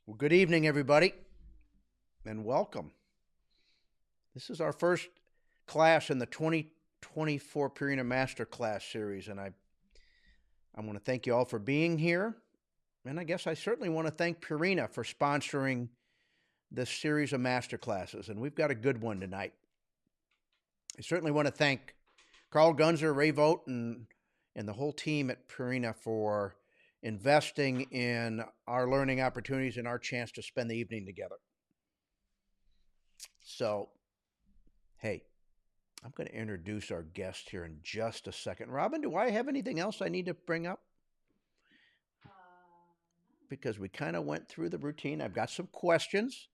Well, good evening, everybody, and welcome. This is our first class in the 2024 Purina Master Class series, and I want to thank you all for being here. And I guess I certainly want to thank Purina for sponsoring this series of master classes, and we've got a good one tonight. I certainly want to thank Carl Gunzer, Ray Vogt, and the whole team at Purina for investing in our learning opportunities and our chance to spend the evening together. So, hey, I'm going to introduce our guest here in just a second. Robin, do I have anything else I need to bring up? Because we kind of went through the routine. I've got some questions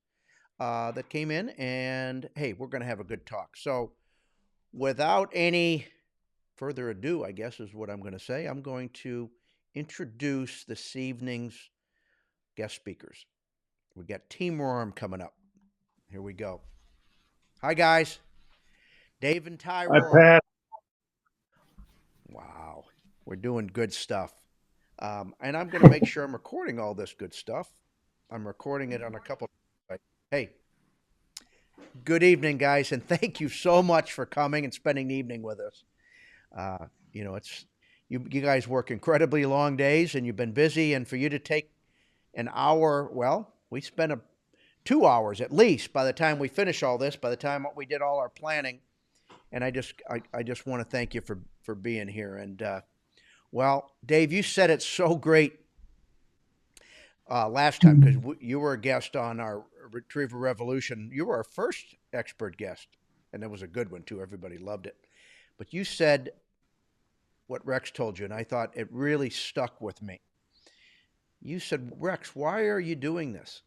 that came in, and hey, we're going to have a good talk. So, without any further ado, I guess is what I'm going to say, I'm going to introduce this evening's guest speakers. We got Team Rorem coming up. Here we go. Hi, guys. Dave and Ty Hi, Rorem. Pat. Wow, we're doing good stuff. And I'm going to make sure I'm recording all this good stuff. I'm recording it on a couple. Hey, good evening, guys, and thank you so much for coming and spending the evening with us. It's you guys work incredibly long days, and you've been busy. And for you to take an hour, well, we spent 2 hours at least by the time we finish all this. By the time we did all our planning, and I just want to thank you for being here. And well, Dave, you said it so great last time because you were a guest on our Retriever Revolution. You were our first expert guest, and it was a good one too. Everybody loved it. But you said what Rex told you, and I thought it really stuck with me. You said, Rex, why are you doing this?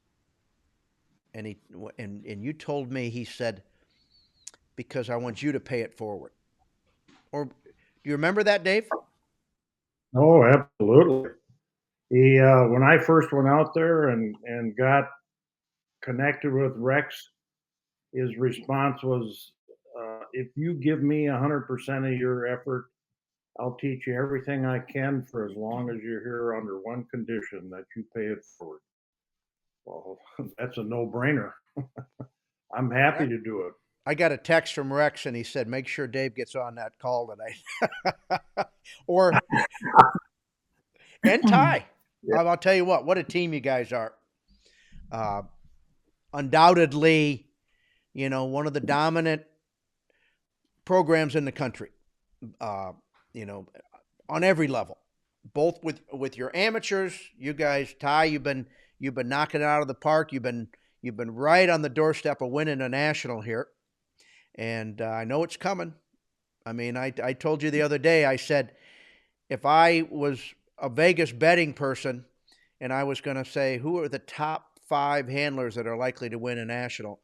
And you told me, he said, because I want you to pay it forward. Or do you remember that, Dave? Oh, absolutely. When I first went out there and got connected with Rex, his response was, "If you give me 100% of your effort, I'll teach you everything I can for as long as you're here under one condition, that you pay it forward." Well, that's a no-brainer. I'm happy to do it. I got a text from Rex, and he said, make sure Dave gets on that call tonight. And Ty. Yeah. I'll tell you what a team you guys are. Undoubtedly, one of the dominant programs in the country, on every level, both with your amateurs. You guys, Ty, you've been knocking it out of the park. You've been right on the doorstep of winning a national here. And I know it's coming. I mean, I told you the other day, I said, if I was a Vegas betting person and I was going to say, who are the top 5 handlers that are likely to win a national,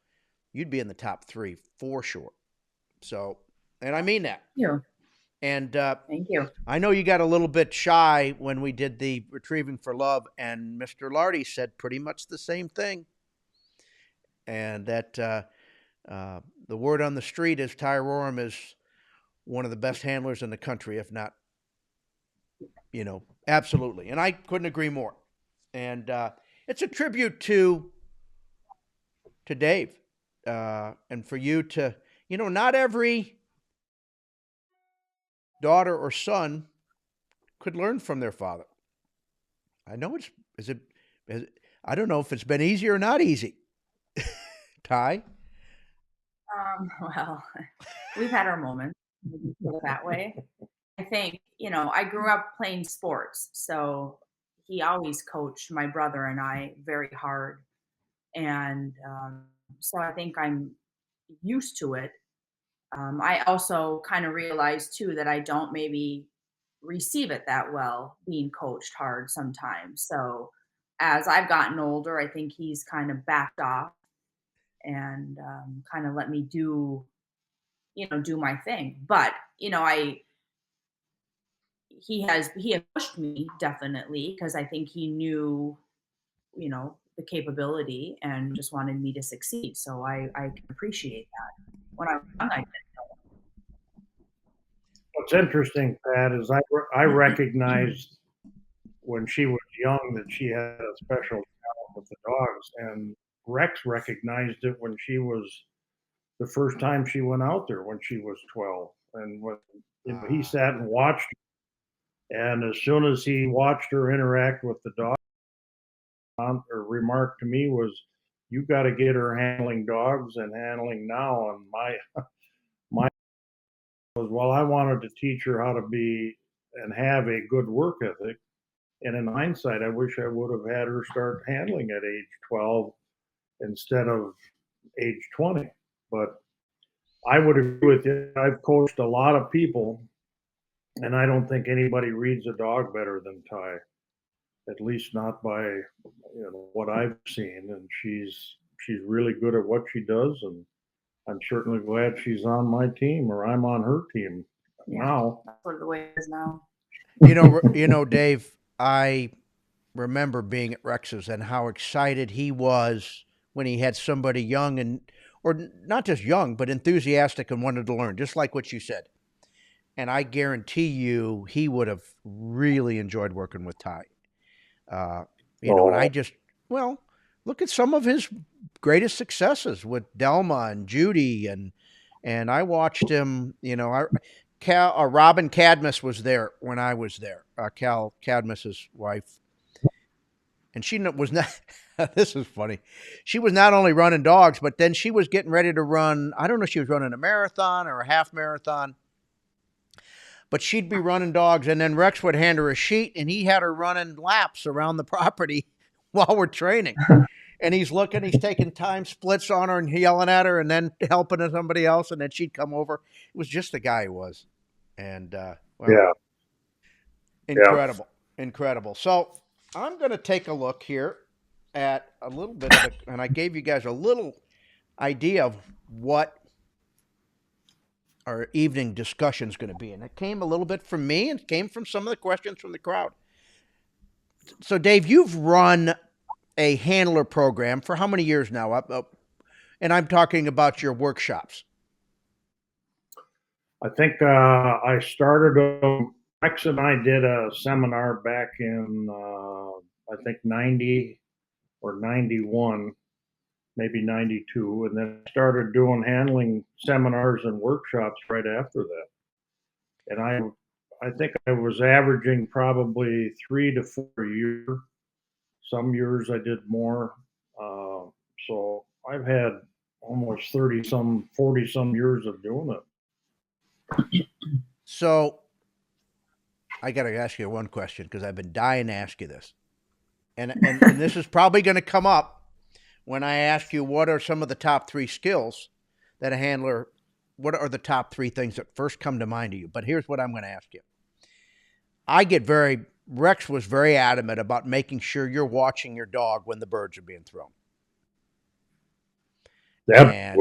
you'd be in the top 3 for sure. So, and I mean that. Yeah. And thank you. I know you got a little bit shy when we did the Retrieving for Love, and Mr. Lardy said pretty much the same thing. And that the word on the street is Ty Rorem is one of the best handlers in the country, if not, absolutely. And I couldn't agree more. And it's a tribute to Dave, and for you to, not every daughter or son could learn from their father. I know I don't know if it's been easy or not easy. Ty? Well, we've had our moments that way. I think, I grew up playing sports, so he always coached my brother and I very hard. And so I think I'm used to it. I also kind of realized too that I don't maybe receive it that well, being coached hard sometimes. So as I've gotten older, I think he's kind of backed off and kind of let me do my thing. But he has pushed me definitely, because I think he knew the capability and just wanted me to succeed. So I can appreciate that. When I was young, I didn't know. What's interesting, Pat, is I recognized when she was young that she had a special talent with the dogs. And Rex recognized it when she was the first time she went out there when she was 12. And when he sat and watched her, and as soon as he watched her interact with the dog, her remark to me was, "You got to get her handling dogs and handling now." And my was, well, I wanted to teach her how to be and have a good work ethic. And in hindsight, I wish I would have had her start handling at age 12 instead of age 20. But I would agree with you. I've coached a lot of people, and I don't think anybody reads a dog better than Ty. At least not by what I've seen. And she's really good at what she does, and I'm certainly glad she's on my team or I'm on her team now. That's sort of the way it is now. Dave, I remember being at Rex's and how excited he was when he had somebody young or not just young, but enthusiastic and wanted to learn, just like what you said. And I guarantee you, he would have really enjoyed working with Ty. And I just, look at some of his greatest successes with Delma and Judy, and I watched him. Robin Cadmus was there when I was there. Cal Cadmus's wife, and she was not. This is funny. She was not only running dogs, but then she was getting ready to run. I don't know if she was running a marathon or a half marathon, but she'd be running dogs, and then Rex would hand her a sheet, and he had her running laps around the property while we're training. And he's taking time splits on her and yelling at her and then helping somebody else, and then she'd come over. It was just the guy he was. And, incredible. So I'm going to take a look here at a little bit of it, and I gave you guys a little idea of what our evening discussion is going to be. And it came a little bit from me and came from some of the questions from the crowd. So, Dave, you've run a handler program for how many years now? And I'm talking about your workshops. I think I started, Rex and I did a seminar back in, I think 90 or 91, maybe 92. And then started doing handling seminars and workshops right after that. And I think I was averaging probably 3 to 4 a year. Some years I did more. So I've had almost 40 some years of doing it. So I got to ask you one question because I've been dying to ask you this. And this is probably going to come up when I ask you what are some of the top 3 skills that a handler, what are the top 3 things that first come to mind to you? But here's what I'm going to ask you. Rex was very adamant about making sure you're watching your dog when the birds are being thrown. And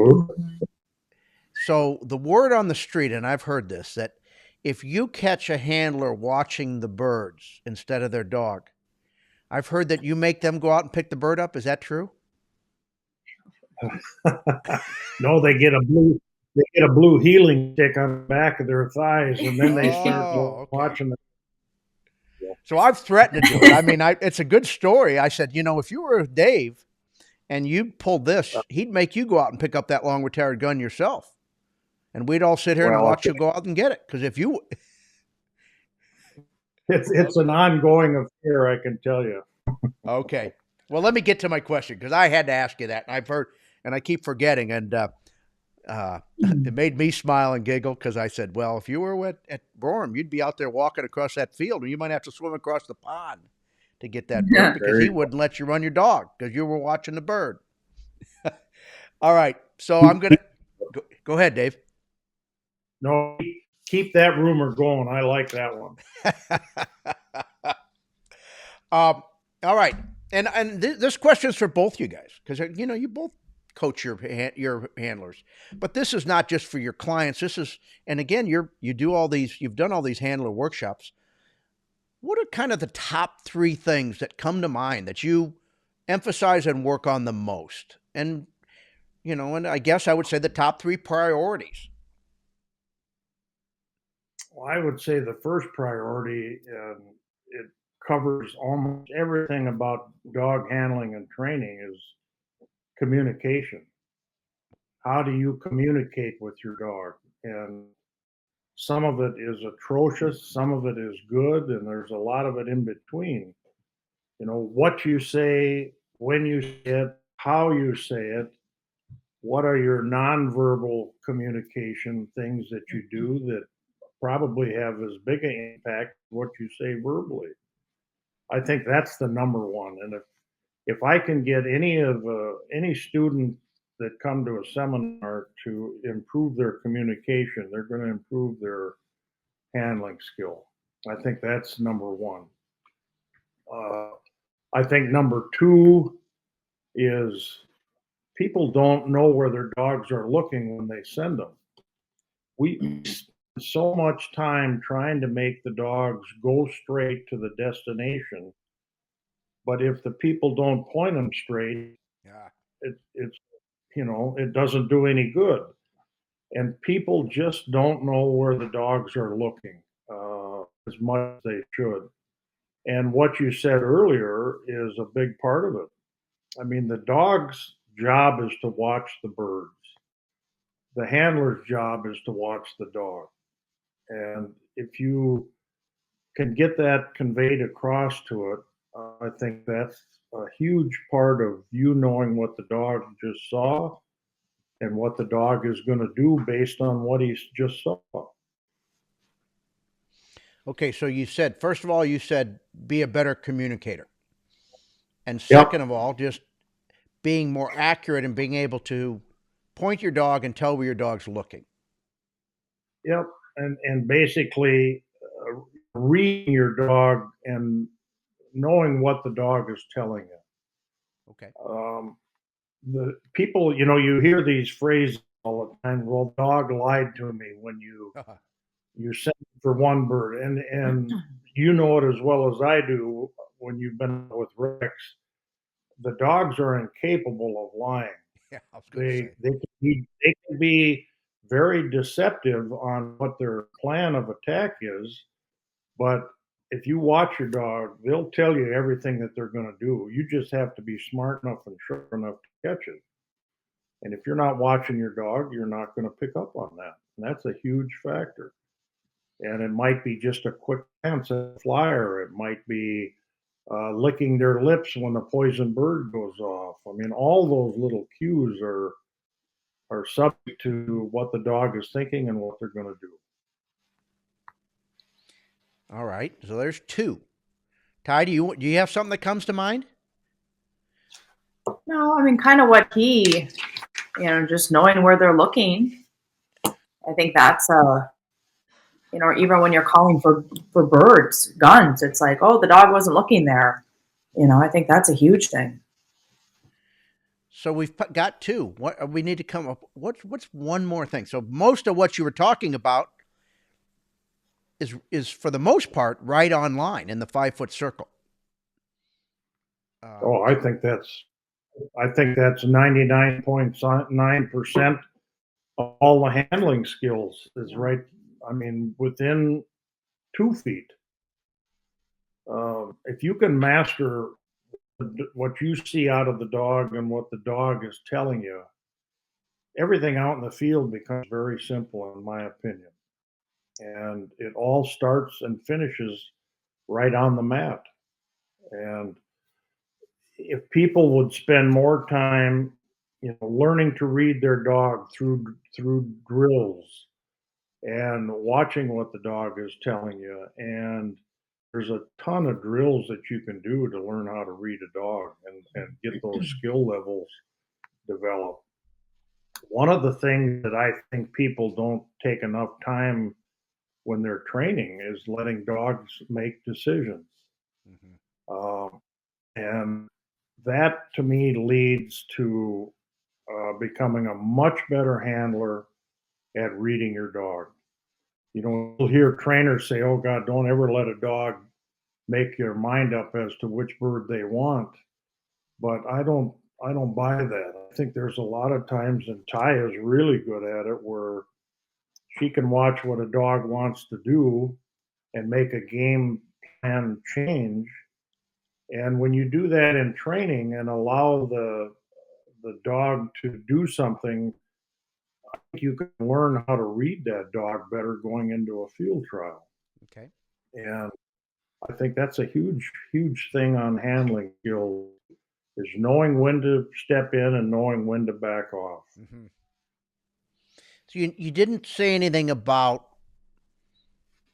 so the word on the street, and I've heard this, that if you catch a handler watching the birds instead of their dog, I've heard that you make them go out and pick the bird up. Is that true? No, they get a blue healing stick on the back of their thighs, and then they start watching them. So I've threatened to do it. I mean, it's a good story. I said, if you were Dave and you pulled this, he'd make you go out and pick up that long retired gun yourself. And we'd all sit here and watch you go out and get it. Because if you... It's an ongoing affair, I can tell you. Okay. Well, let me get to my question, because I had to ask you that. And I've heard, and I keep forgetting. And it made me smile and giggle because I said, well, if you were at Rorem, you'd be out there walking across that field, and you might have to swim across the pond to get that bird because he wouldn't let you run your dog because you were watching the bird. All right. So I'm going to go ahead, Dave. No, keep that rumor going. I like that one. All right. And this question's for both you guys because, you both coach your handlers, but this is not just for your clients. This is, and again, you've done all these handler workshops. What are kind of the top 3 things that come to mind that you emphasize and work on the most? And, and I guess I would say the top 3 priorities. Well, I would say the first priority, it covers almost everything about dog handling and training is communication. How do you communicate with your dog? And some of it is atrocious, some of it is good, and there's a lot of it in between. You know, what you say, when you say it, how you say it, what are your nonverbal communication things that you do that probably have as big an impact as what you say verbally. I think that's the number one. And if I can get any student that come to a seminar to improve their communication, they're going to improve their handling skill. I think that's number one. I think number two is people don't know where their dogs are looking when they send them. We spend so much time trying to make the dogs go straight to the destination, but if the people don't point them straight, Yeah. it's it doesn't do any good. And people just don't know where the dogs are looking as much as they should. And what you said earlier is a big part of it. I mean, the dog's job is to watch the birds. The handler's job is to watch the dog. And if you can get that conveyed across to it, I think that's a huge part of you knowing what the dog just saw and what the dog is going to do based on what he's just saw. Okay, so you said, first of all, you said be a better communicator. And Yep. second of all, just being more accurate and being able to point your dog and tell where your dog's looking. Yep. And basically reading your dog and knowing what the dog is telling you. Okay. The people, you hear these phrases all the time. Well, dog lied to me when you sent for one bird, and you know it as well as I do when you've been with Rex. The dogs are incapable of lying. Yeah, I was going to say. They can be very deceptive on what their plan of attack is, but if you watch your dog, they'll tell you everything that they're going to do. You just have to be smart enough and sharp enough to catch it. And if you're not watching your dog, you're not going to pick up on that. And that's a huge factor. And it might be just a quick glance at a flyer. It might be licking their lips when the poison bird goes off. I mean, all those little cues are subject to what the dog is thinking and what they're going to do. All right. So there's two. Ty, do you have something that comes to mind? No, I mean, kind of what just knowing where they're looking. I think that's even when you're calling for birds, guns, it's like, oh, the dog wasn't looking there. I think that's a huge thing. So we've got two. What we need to come up? What's one more thing? So most of what you were talking about is for the most part right online in the 5-foot circle. I think that's 99.9% of all the handling skills is right. I mean, within 2 feet. If you can master what you see out of the dog and what the dog is telling you, everything out in the field becomes very simple, in my opinion. And it all starts and finishes right on the mat. And if people would spend more time, learning to read their dog through drills and watching what the dog is telling you, and there's a ton of drills that you can do to learn how to read a dog and get those skill levels developed. One of the things that I think people don't take enough time when they're training is letting dogs make decisions. Mm-hmm. And that to me leads to becoming a much better handler at reading your dog. You'll hear trainers say, "Oh God, don't ever let a dog make your mind up as to which bird they want." But I don't buy that. I think there's a lot of times, and Ty is really good at it, where she can watch what a dog wants to do and make a game and change. And when you do that in training and allow the dog to do something, I think you can learn how to read that dog better going into a field trial. Okay. And I think that's a huge, huge thing on handling skills is knowing when to step in and knowing when to back off. Mm-hmm. So you didn't say anything about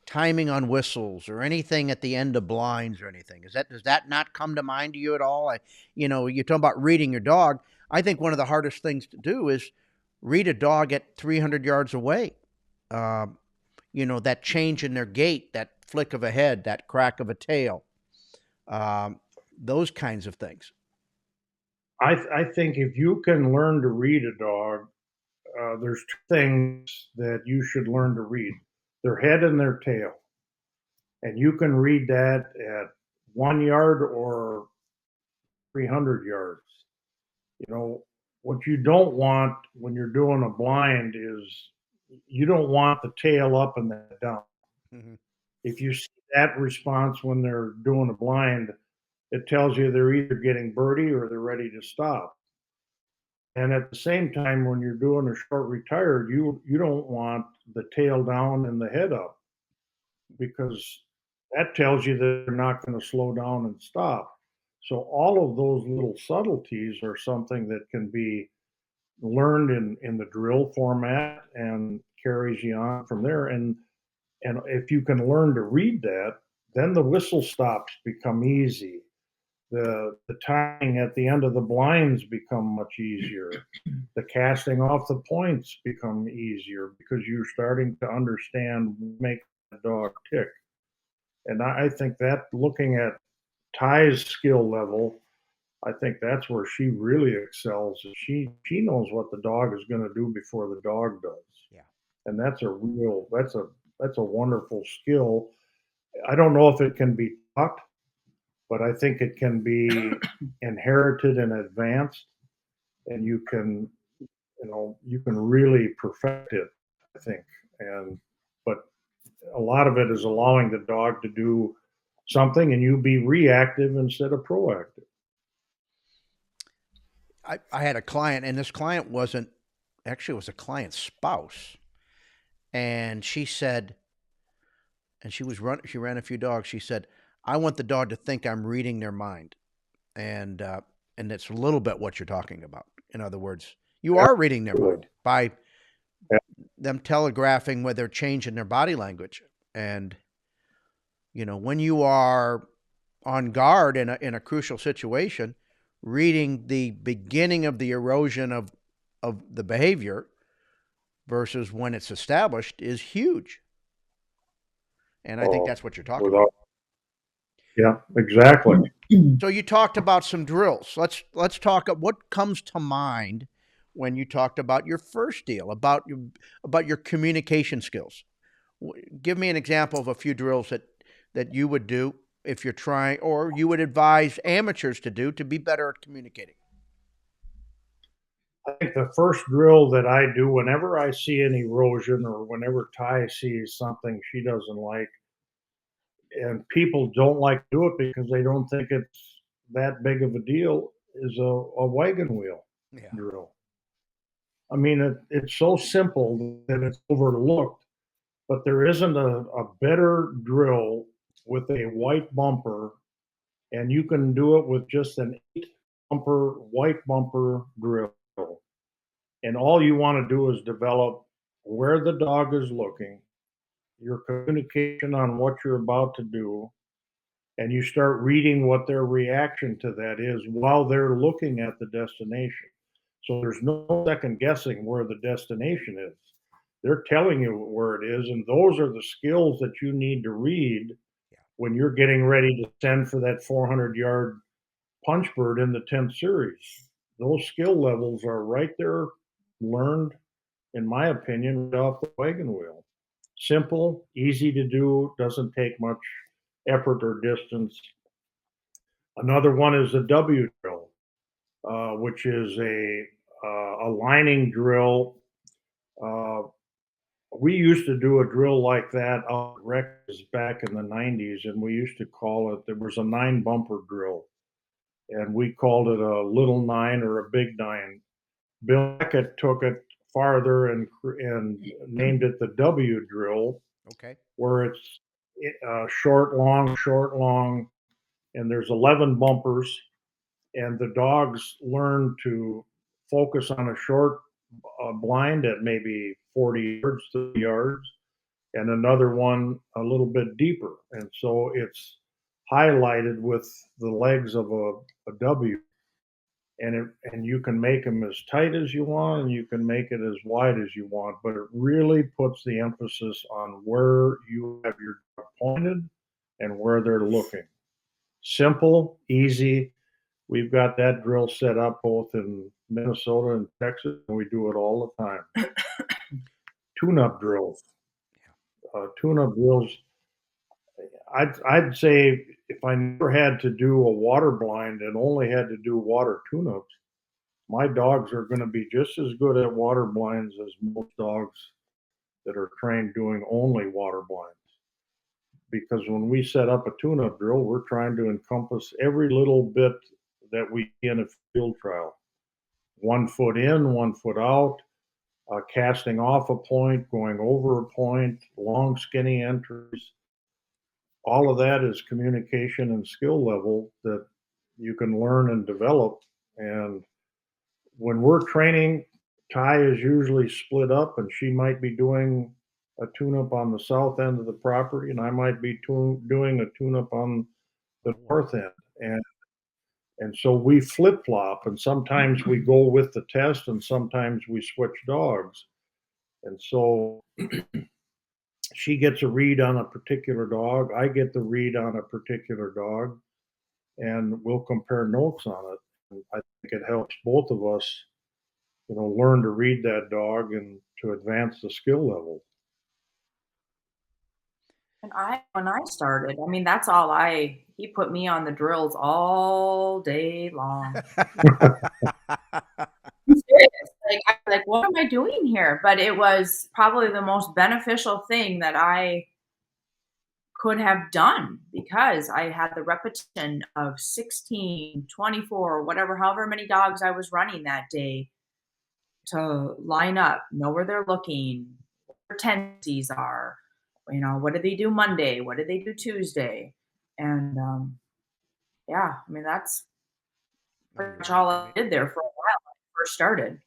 timing on whistles or anything at the end of blinds or anything. Does that not come to mind to you at all? You're talking about reading your dog. I think one of the hardest things to do is read a dog at 300 yards away. That change in their gait, that flick of a head, that crack of a tail, those kinds of things. I think if you can learn to read a dog, there's two things that you should learn to read: their head and their tail. And you can read that at 1 yard or 300 yards. What you don't want when you're doing a blind is you don't want the tail up and the down. Mm-hmm. If you see that response when they're doing a blind, it tells you they're either getting birdie or they're ready to stop. And at the same time, when you're doing a short retired, you don't want the tail down and the head up because that tells you that they're not going to slow down and stop. So all of those little subtleties are something that can be learned in the drill format and carries you on from there. And if you can learn to read that, then the whistle stops become easy. The timing at the end of the blinds become much easier. The casting off the points become easier because you're starting to understand make the dog tick. And I think that looking at Ty's skill level, I think that's where she really excels. She knows what the dog is going to do before the dog does. Yeah. And that's a wonderful skill. I don't know if it can be taught, but I think it can be inherited and advanced, and you can really perfect it, I think. But a lot of it is allowing the dog to do something and you be reactive instead of proactive. I had a client, and this client wasn't actually, it was a client's spouse, and she said, and she ran a few dogs. She said, "I want the dog to think I'm reading their mind," and it's a little bit what you're talking about. In other words, you are reading their mind by them telegraphing where they're changing their body language. And when you are on guard in a crucial situation, reading the beginning of the erosion of the behavior versus when it's established is huge. And I think that's what you're talking about. Yeah, exactly. So you talked about some drills. Let's talk. What comes to mind when you talked about your first deal, about your communication skills? Give me an example of a few drills that you would do if you're trying, or you would advise amateurs to do to be better at communicating. I think the first drill that I do whenever I see an erosion or whenever Ty sees something she doesn't like, and people don't like to do it because they don't think it's that big of a deal, is a wagon wheel drill. I mean, it's so simple that it's overlooked, but there isn't a better drill with a white bumper, and you can do it with just an 8 bumper, white bumper drill. And all you want to do is develop where the dog is looking, your communication on what you're about to do, and you start reading what their reaction to that is while they're looking at the destination. So there's no second guessing where the destination is. They're telling you where it is, and those are the skills that you need to read when you're getting ready to send for that 400-yard punch bird in the 10th series. Those skill levels are right there, learned, in my opinion, right off the wagon wheel. Simple, easy to do, doesn't take much effort or distance. Another one is the W drill, which is a lining drill. we used to do a drill like that out at Rex back in the 90s, and we used to call it, there was a 9 bumper drill, and we called it a little 9 or a big 9. Bill Beckett took it farther and named it the W drill, Okay. where it's short, long, and there's 11 bumpers, and the dogs learn to focus on a short blind at maybe 40 yards, 30 yards, and another one a little bit deeper. And so it's highlighted with the legs of a W. And you can make them as tight as you want, and you can make it as wide as you want, but it really puts the emphasis on where you have your dog pointed and where they're looking. Simple, easy. We've got that drill set up both in Minnesota and Texas, and we do it all the time. Tune-up drills. Tune-up drills. I'd say if I never had to do a water blind and only had to do water tune-ups, my dogs are going to be just as good at water blinds as most dogs that are trained doing only water blinds. Because when we set up a tune-up drill, we're trying to encompass every little bit that we see in a field trial. 1 foot in, 1 foot out, casting off a point, going over a point, long skinny entries. All of that is communication and skill level that you can learn and develop. And when we're training, Ty is usually split up, and she might be doing a tune-up on the south end of the property, and I might be doing a tune-up on the north end. And so we flip-flop, and sometimes we go with the test, and sometimes we switch dogs. And so she gets a read on a particular dog, I get the read on a particular dog, and we'll compare notes on it. And I think it helps both of us, learn to read that dog and to advance the skill level. And when I started, I mean, that's all he put me on the drills all day long. Like, what am I doing here? But it was probably the most beneficial thing that I could have done, because I had the repetition of 16, 24, whatever, however many dogs I was running that day, to line up, know where they're looking, what their tendencies are, what did they do Monday? What did they do Tuesday? And yeah, I mean, that's pretty much all I did there for a while when I first started.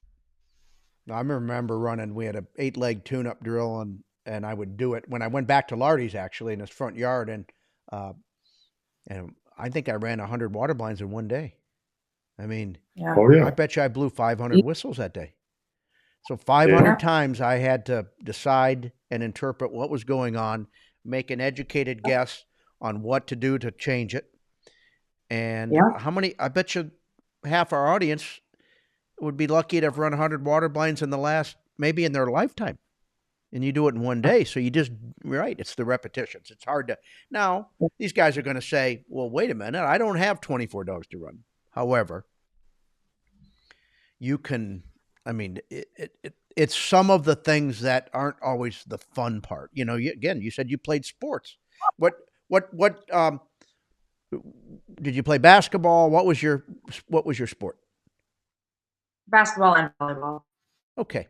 I remember running, we had an 8-leg tune-up drill, and I would do it when I went back to Lardy's, actually, in his front yard. And I think I ran 100 water blinds in one day. I mean, Yeah. Oh, yeah. I bet you I blew 500 whistles that day. So 500 times I had to decide and interpret what was going on, make an educated guess on what to do to change it. And how many, I bet you half our audience would be lucky to have run 100 water blinds maybe in their lifetime. And you do it in one day. So right, it's the repetitions. It's hard to, now these guys are going to say, well, wait a minute, I don't have 24 dogs to run. However, you can, I mean, it's some of the things that aren't always the fun part. Again, you said you played sports. What did you play basketball? What was your sport? Basketball and volleyball. Okay.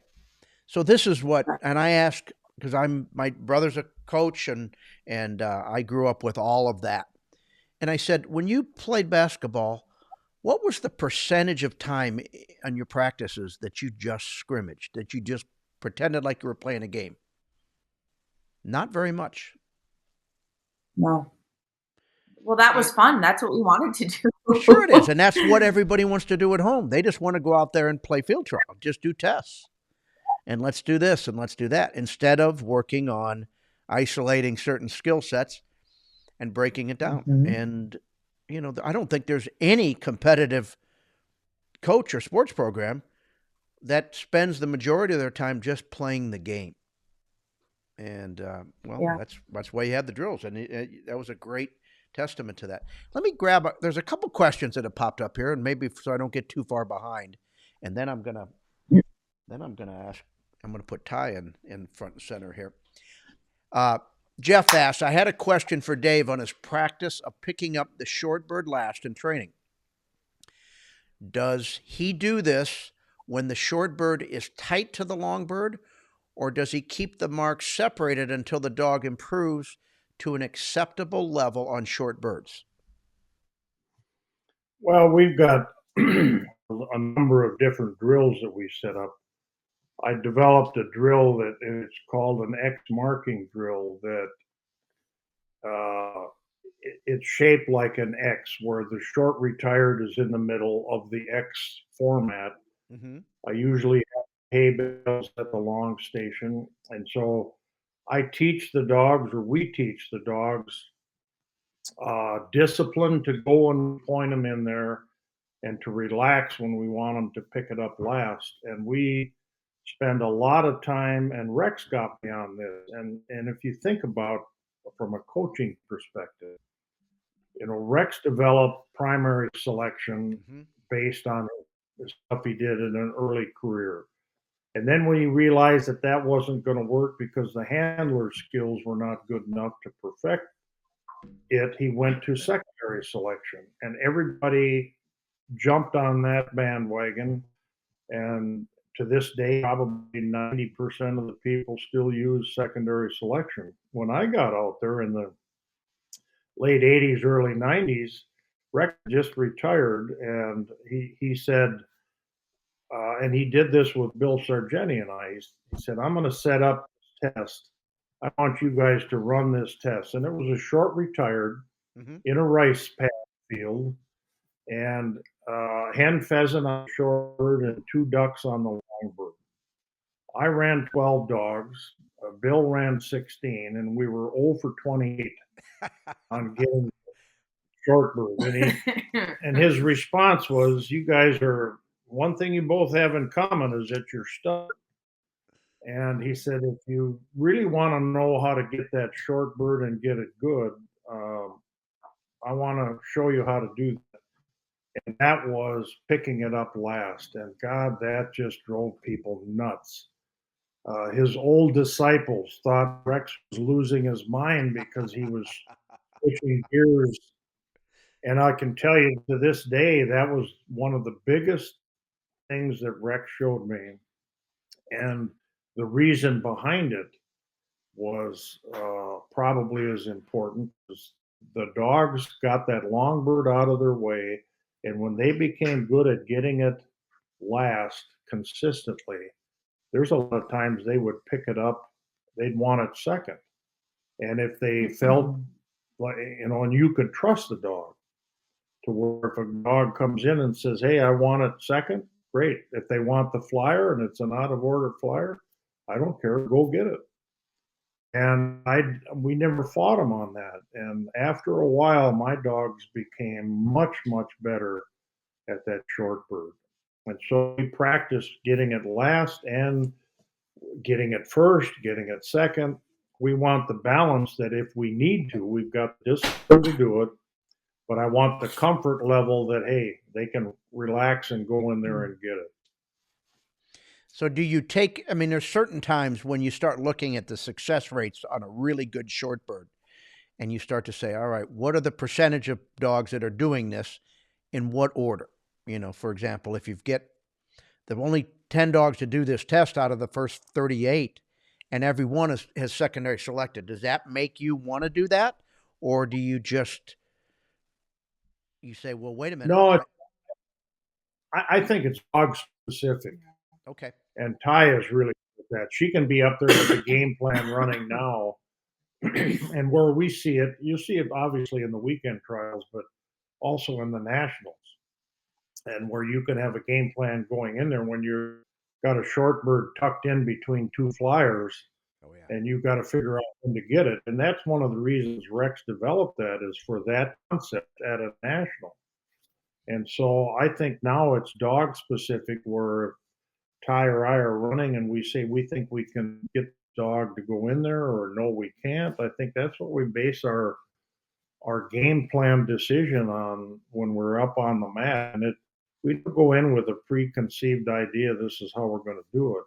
So this is what, and I ask, because my brother's a coach, and I grew up with all of that. And I said, when you played basketball, what was the percentage of time on your practices that you just scrimmaged, that you just pretended like you were playing a game? Not very much. No. Well, that was fun. That's what we wanted to do. Sure it is. And that's what everybody wants to do at home. They just want to go out there and play field trial, just do tests. And let's do this and let's do that, instead of working on isolating certain skill sets and breaking it down. Mm-hmm. And, I don't think there's any competitive coach or sports program that spends the majority of their time just playing the game. And, that's why you have the drills. And that was a great testament to that. Let me there's a couple questions that have popped up here, and maybe so I don't get too far behind. And then I'm going to ask I'm going to put Ty in front and center here. Jeff asks, I had a question for Dave on his practice of picking up the short bird last in training. Does he do this when the short bird is tight to the long bird, or does he keep the marks separated until the dog improves to an acceptable level on short birds? Well, we've got a number of different drills that we set up. I developed a drill that it's called an X marking drill that it's shaped like an X, where the short retired is in the middle of the X format. Mm-hmm. I usually have hay bales at the long station, and so I teach the dogs, or we teach the dogs, discipline to go and point them in there, and to relax when we want them to pick it up last. And we spend a lot of time, and Rex got me on this. And if you think about from a coaching perspective, Rex developed primary selection Mm-hmm. based on the stuff he did in an early career. And then when he realized that that wasn't going to work because the handler skills were not good enough to perfect it, he went to secondary selection. And everybody jumped on that bandwagon. And to this day, probably 90% of the people still use secondary selection. When I got out there in the late 80s, early 90s, Rex just retired, and he said, and he did this with Bill Sargenti and I. He said, I'm going to set up this test. I want you guys to run this test. And it was a short retired Mm-hmm. in a rice paddy field, and hen pheasant on the short bird and 2 ducks on the long bird. I ran 12 dogs. Bill ran 16, and we were 0 for 28 on getting short bird. And his response was, "You guys are, one thing you both have in common is that you're stuck." And he said, if you really want to know how to get that short bird and get it good, I want to show you how to do that. And that was picking it up last. And God, that just drove people nuts. His old disciples thought Rex was losing his mind because he was switching gears. And I can tell you to this day, that was one of the biggest things that Rex showed me. And the reason behind it was probably as important as the dogs got that long bird out of their way. And when they became good at getting it last consistently, there's a lot of times they would pick it up, they'd want it second. And if they felt like, and you could trust the dog to where if a dog comes in and says, hey, I want it second, great. If they want the flyer and it's an out of order flyer, I don't care, go get it. And we never fought them on that. And after a while, my dogs became much, much better at that short bird. And so we practiced getting it last and getting it first, getting it second. We want the balance that if we need to, we've got the discipline to do it. But I want the comfort level that, hey, they can relax and go in there and get it. So do you take, I mean, there's certain times when you start looking at the success rates on a really good short bird and you start to say, all right, what are the percentage of dogs that are doing this in what order? For example, if you've get the only 10 dogs to do this test out of the first 38 and every one has secondary selected, does that make you want to do that? Or do you just, you say, well, wait a minute. No, I think it's dog specific. Okay. And Ty is really good at that. She can be up there with the game plan running now. And where we see it, you see it obviously in the weekend trials, but also in the nationals. And where you can have a game plan going in there when you've got a short bird tucked in between 2 flyers. Oh, yeah. And you've got to figure out when to get it. And that's one of the reasons Rex developed that, is for that concept at a national. And so I think now it's dog specific, where Ty or I are running and we say we think we can get the dog to go in there, or no, we can't. I think that's what we base our game plan decision on when we're up on the mat. And we don't go in with a preconceived idea, this is how we're going to do it.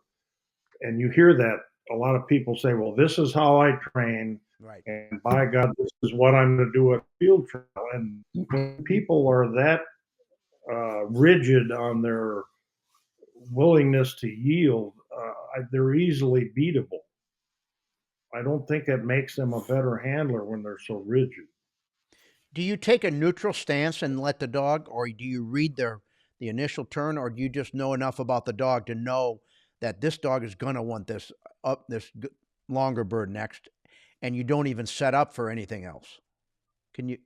and you hear that a lot of people say, well, this is how I train. Right. And by God, this is what I'm going to do at field trial. And when people are that rigid on their willingness to yield, they're easily beatable. I don't think it makes them a better handler when they're so rigid. Do you take a neutral stance and let the dog, or do you read the initial turn, or do you just know enough about the dog to know that this dog is going to want this longer bird next, and you don't even set up for anything else? Can you?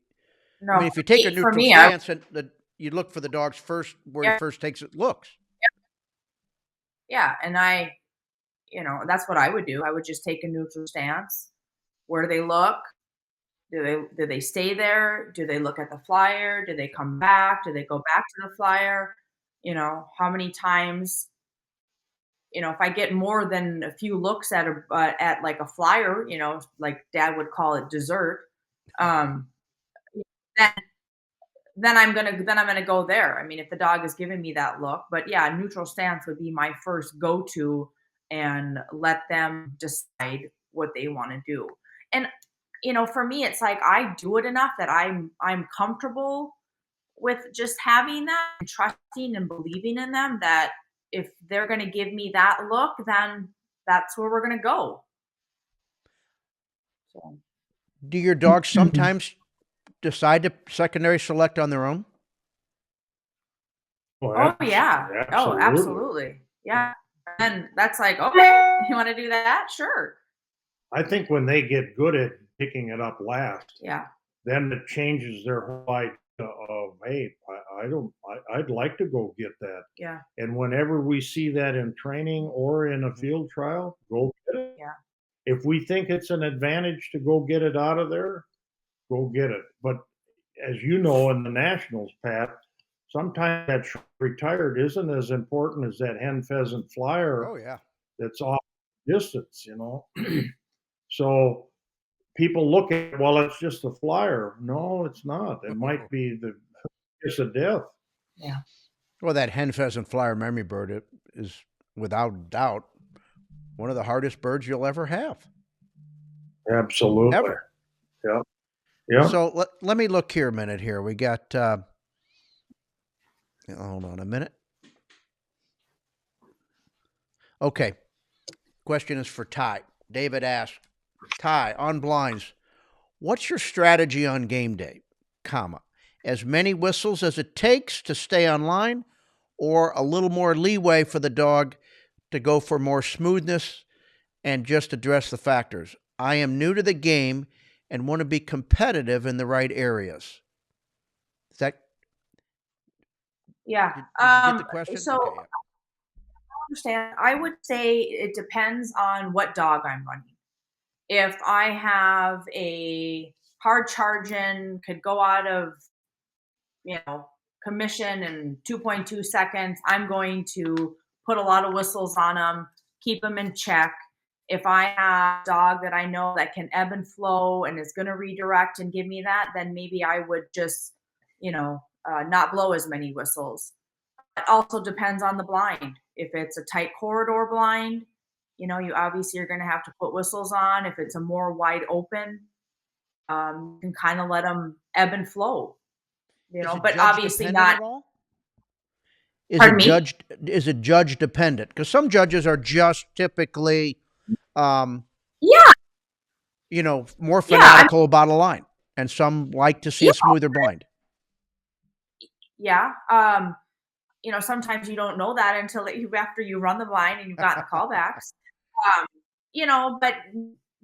No, I mean, if you take a for neutral me, stance and you look for the dog's first where he Yeah. first takes it looks. yeah, and that's what I would do. I would just take a neutral stance. Where do they look? Do they stay there? Do they look at the flyer? Do they come back? Do they go back to the flyer? How many times? If I get more than a few looks at like a flyer, like Dad would call it dessert, um, then I'm gonna go there. I mean, if the dog is giving me that look, but yeah, neutral stance would be my first go to, and let them decide what they want to do. And for me, it's like I do it enough that I'm comfortable with just having that and trusting and believing in them that if they're going to give me that look, then that's where we're going to go. So, Do your dogs sometimes decide to secondary select on their own? oh yeah. Absolutely. Oh, absolutely. Yeah. And that's like, okay, you want to do that? Sure. I think when they get good at picking it up last, Yeah. then it changes their whole idea of, hey, I'd like to go get that. Yeah. And whenever we see that in training or in a field trial, go get it. Yeah. If we think it's an advantage to go get it out of there, go get it. But as you know, in the Nationals, Pat, sometimes that retired isn't as important as that hen pheasant flyer. Oh yeah. That's off distance, So people look at, well, it's just a flyer. No, it's not. It might be the kiss of death. Yeah. Well, that hen pheasant flyer memory bird is without doubt one of the hardest birds you'll ever have. Absolutely. Ever. Yeah. Yeah. So let me look here a minute here. We got, hold on a minute. Okay. Question is for Ty. David asked, Ty, on blinds, what's your strategy on game day, comma, as many whistles as it takes to stay online, or a little more leeway for the dog to go for more smoothness and just address the factors? I am new to the game and want to be competitive in the right areas. Is that? Yeah. Did you get the question? So Okay, yeah. I understand. I would say it depends on what dog I'm running. If I have a hard charging, could go out of, commission in 2.2 seconds, I'm going to put a lot of whistles on them, keep them in check. If I have a dog that I know that can ebb and flow and is going to redirect and give me that, then maybe I would just, not blow as many whistles. It also depends on the blind. If it's a tight corridor blind, you obviously are going to have to put whistles on. If it's a more wide open, you can kind of let them ebb and flow, but obviously not. At all? Is it judge dependent? Because some judges are just typically, Yeah. more fanatical about a line, and some like to see a smoother blind. Yeah. Sometimes you don't know that until after you run the blind and you've gotten callbacks. But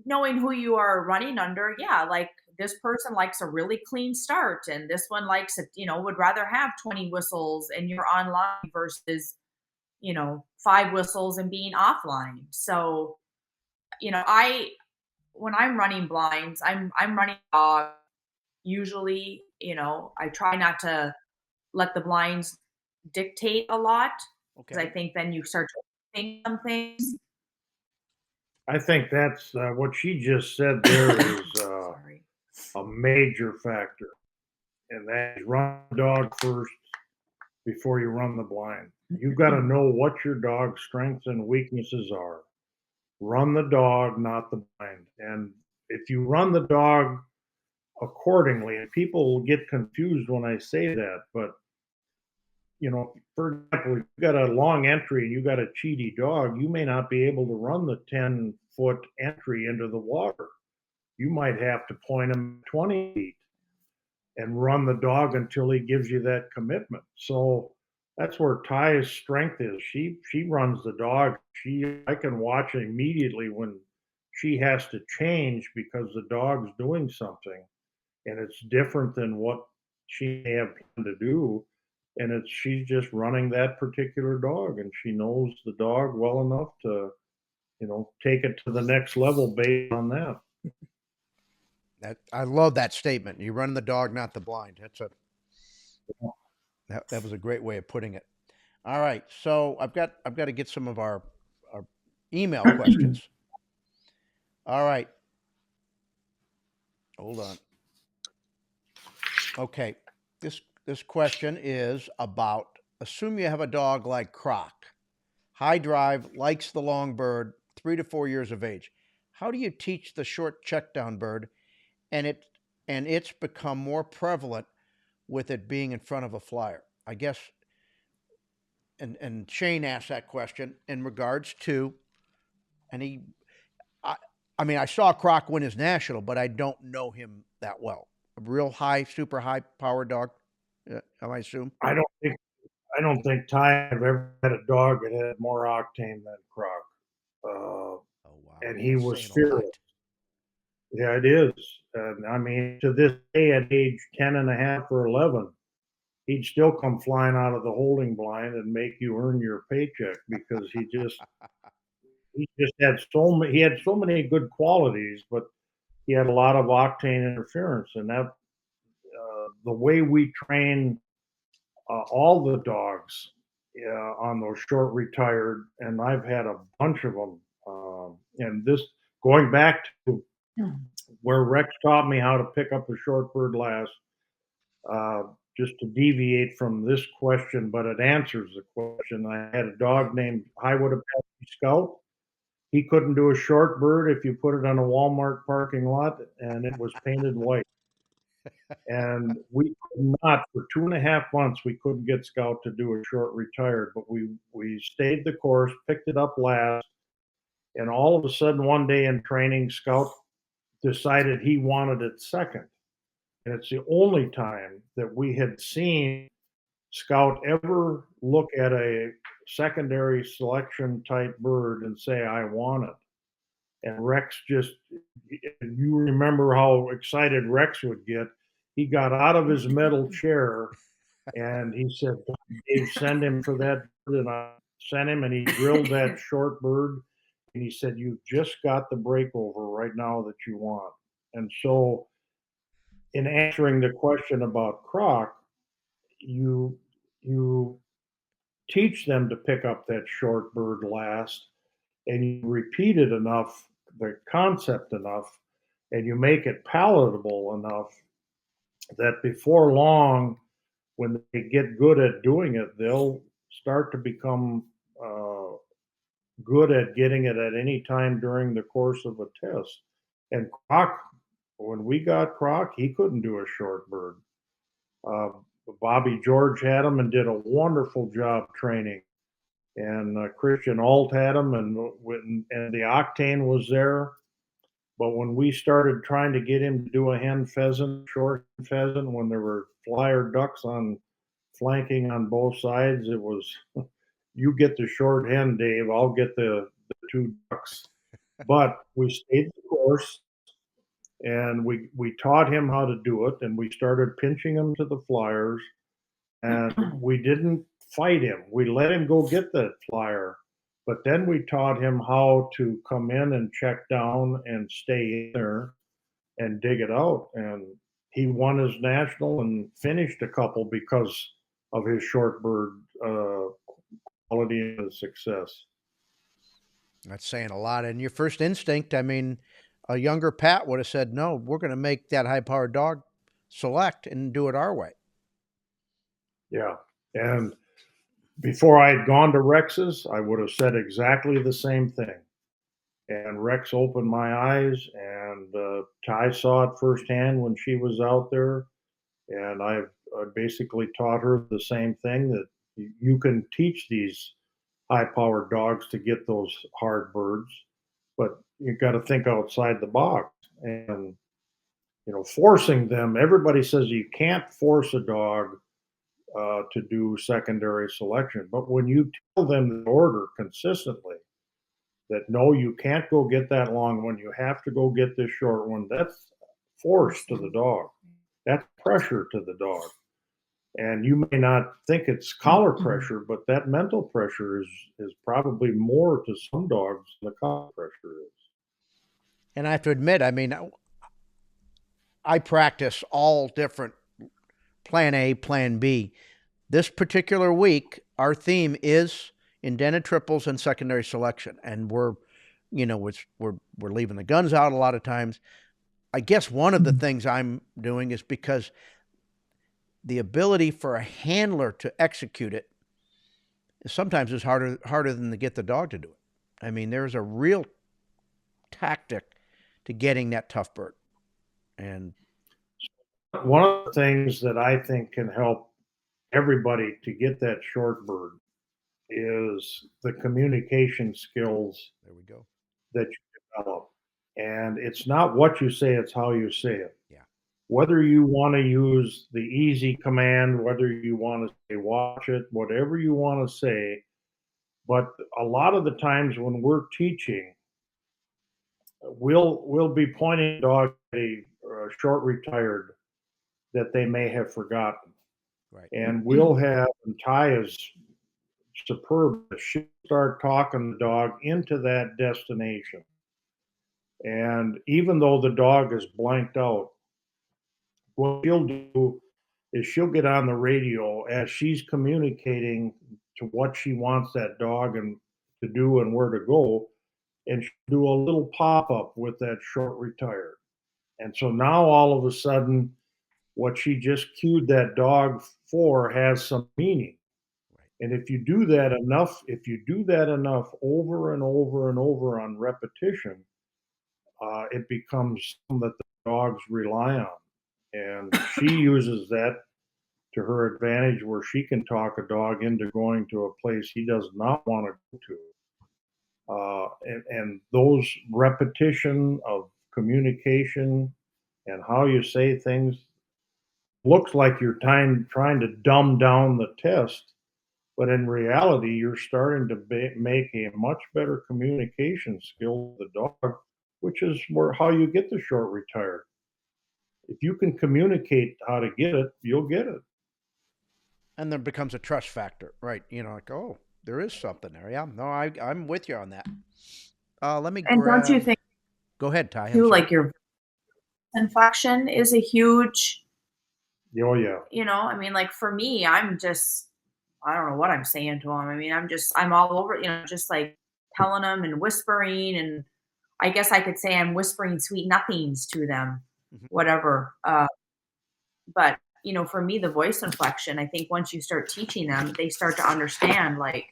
knowing who you are running under, yeah, like this person likes a really clean start, and this one likes it, would rather have 20 whistles and you're online versus, 5 whistles and being offline. So, when I'm running blinds, I'm running dog. Usually, I try not to let the blinds dictate a lot, because I think then you start to think some things. I think that's what she just said there is a major factor. And that is run the dog first before you run the blind. You've got to know what your dog's strengths and weaknesses are. Run the dog, not the blind. And if you run the dog accordingly, and people get confused when I say that, but for example, if you got a long entry and you got a cheaty dog, you may not be able to run the 10-foot entry into the water. You might have to point him 20 feet and run the dog until he gives you that commitment. So that's where Ty's strength is. She runs the dog. I can watch immediately when she has to change because the dog's doing something and it's different than what she may have planned to do. And she's just running that particular dog, and she knows the dog well enough to, take it to the next level based on that. I love that statement. You run the dog, not the blind. That was a great way of putting it. All right, so I've got to get some of our email questions. All right, hold on. Okay, this question is about, assume you have a dog like Croc, high drive, likes the long bird, 3 to 4 years of age. How do you teach the short checkdown bird, and it's become more prevalent with it being in front of a flyer? I guess, and Shane asked that question in regards to, and I mean, I saw Croc win his national, but I don't know him that well. A real high, super high powered dog, I assume. I don't think Ty have ever had a dog that had more octane than Croc. Oh wow! And he That's was saying a fearless. lot. Yeah, it is. And I mean, to this day, at age 10 and a half or 11, he'd still come flying out of the holding blind and make you earn your paycheck because he just had so many good qualities, but he had a lot of octane interference, and that the way we train all the dogs on those short retired, and I've had a bunch of them. And this going back to where Rex taught me how to pick up a short bird last, just to deviate from this question, but it answers the question. I had a dog named Highwood Apache Scout. He couldn't do a short bird if you put it on a Walmart parking lot and it was painted white. And we could not, for 2.5 months, we couldn't get Scout to do a short retired, but we stayed the course, picked it up last, and all of a sudden one day in training, Scout decided he wanted it second. And it's the only time that we had seen Scout ever look at a secondary selection type bird and say, I want it. And Rex you remember how excited Rex would get. He got out of his metal chair and he said, Dave, send him for that bird. And I sent him and he drilled that short bird. And he said, you've just got the breakover right now that you want. And so, in answering the question about Croc, you you teach them to pick up that short bird last, and you repeat it enough, the concept enough, and you make it palatable enough that before long, when they get good at doing it, they'll start to become good at getting it at any time during the course of a test. And Croc, when we got Croc, he couldn't do a short bird. Uh, Bobby George had him and did a wonderful job training. And Christian Alt had him, and the octane was there. But when we started trying to get him to do a hen pheasant, short pheasant, when there were flyer ducks on flanking on both sides, it was you get the short hen, Dave. I'll get the two ducks. But we stayed the course, and we taught him how to do it, and we started pinching him to the flyers, and we didn't fight him. We let him go get that flyer, but then we taught him how to come in and check down and stay in there and dig it out. And he won his national and finished a couple because of his short bird quality and success. That's saying a lot. And your first instinct, I mean, a younger Pat would have said, no, we're going to make that high powered dog select and do it our way. Yeah. And before I had gone to Rex's, I would have said exactly the same thing. And Rex opened my eyes, and Ty saw it firsthand when she was out there. And I basically taught her the same thing, that you can teach these high powered dogs to get those hard birds, but you got to think outside the box. And, forcing them, everybody says you can't force a dog to do secondary selection. But when you tell them the order consistently, that no, you can't go get that long one, you have to go get this short one, that's force to the dog. That's pressure to the dog. And you may not think it's collar pressure, but that mental pressure is probably more to some dogs than the collar pressure is. And I have to admit, I mean, I practice all different plan A, plan B. This particular week, our theme is indented triples and secondary selection, and we're leaving the guns out a lot of times. I guess one of the things I'm doing is because the ability for a handler to execute it sometimes is harder than to get the dog to do it. I mean, there's a real tactic to getting that tough bird. And one of the things that I think can help everybody to get that short bird is the communication skills. There we go. That you develop. And it's not what you say, it's how you say it. Yeah. Whether you want to use the easy command, whether you want to say watch it, whatever you want to say. But a lot of the times when we're teaching, we'll be pointing a dog at a short retired that they may have forgotten. Right. And we'll have, and Ty is superb, she'll start talking the dog into that destination. And even though the dog is blanked out, what she'll do is she'll get on the radio as she's communicating to what she wants that dog and to do and where to go, and she'll do a little pop up with that short retired. And so now all of a sudden, what she just cued that dog for has some meaning. Right. And if you do that enough over and over and over on repetition, it becomes something that the dogs rely on. And she uses that to her advantage, where she can talk a dog into going to a place he does not want to go to. And those repetition of communication and how you say things looks like you're trying to dumb down the test, but in reality, you're starting to make a much better communication skill with the dog, which is how you get the short retired. If you can communicate how to get it, you'll get it. And there becomes a trust factor, right? Like, oh, there is something there. Yeah, no, I'm with you on that. Let me. And don't you think? Go ahead, Ty. Too, like your inflection is a huge. Oh yeah. I mean, like for me, I don't know what I'm saying to them. I mean, I'm all over. Just like telling them and whispering, and I guess I could say I'm whispering sweet nothings to them, whatever. But for me, the voice inflection, I think once you start teaching them, they start to understand, like,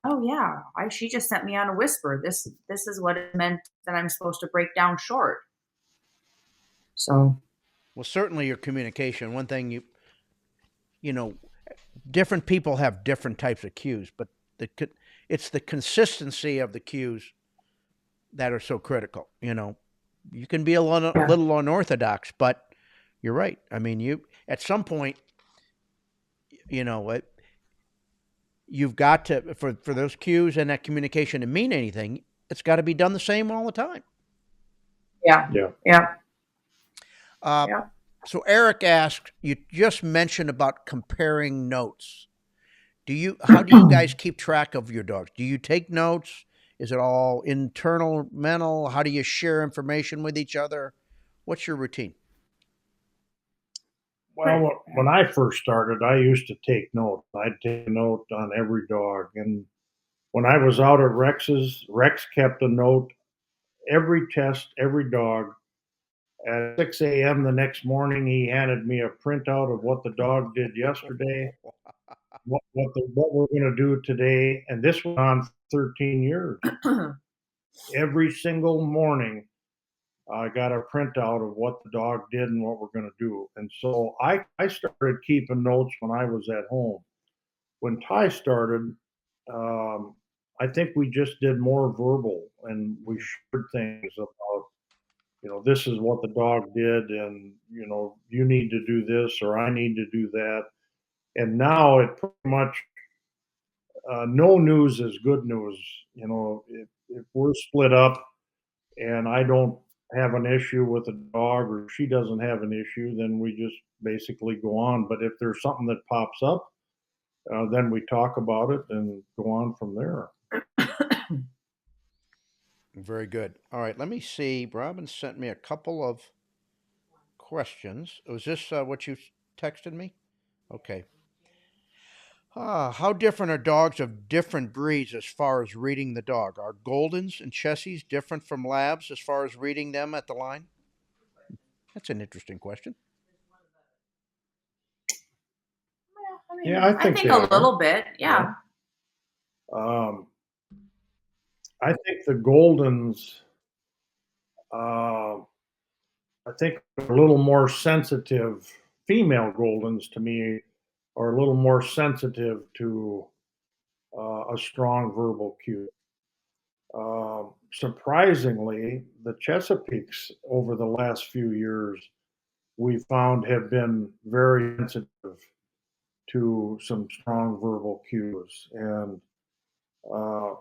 oh yeah, she just sent me on a whisper. This is what it meant that I'm supposed to break down short. So, well, certainly your communication. One thing different people have different types of cues, but it's the consistency of the cues that are so critical. You can be a little unorthodox, but you're right. I mean, at some point, you've got to, for those cues and that communication to mean anything, it's got to be done the same all the time. Yeah. So Eric asked, you just mentioned about comparing notes. How do you guys keep track of your dogs? Do you take notes? Is it all internal, mental? How do you share information with each other? What's your routine? Well, when I first started, I used to take notes. I'd take a note on every dog. And when I was out at Rex's, Rex kept a note every test, every dog. At 6 a.m. the next morning, he handed me a printout of what the dog did yesterday, what we're going to do today. And this went on for 13 years. every single morning, I got a printout of what the dog did and what we're going to do. And so I started keeping notes when I was at home. When Ty started, I think we just did more verbal and we shared things about, this is what the dog did, and, you need to do this or I need to do that. And now it pretty much, no news is good news. If we're split up and I don't have an issue with a dog or she doesn't have an issue, then we just basically go on. But if there's something that pops up, then we talk about it and go on from there. Very good. All right, let me see. Robin sent me a couple of questions. Was this what you texted me? Okay. How different are dogs of different breeds as far as reading the dog? Are Goldens and Chessies different from Labs as far as reading them at the line? That's an interesting question. Yeah, I think a little bit. Yeah. I think the Goldens, I think are a little more sensitive. Female Goldens, to me, are a little more sensitive to a strong verbal cue. Surprisingly, the Chesapeakes over the last few years we found have been very sensitive to some strong verbal cues, and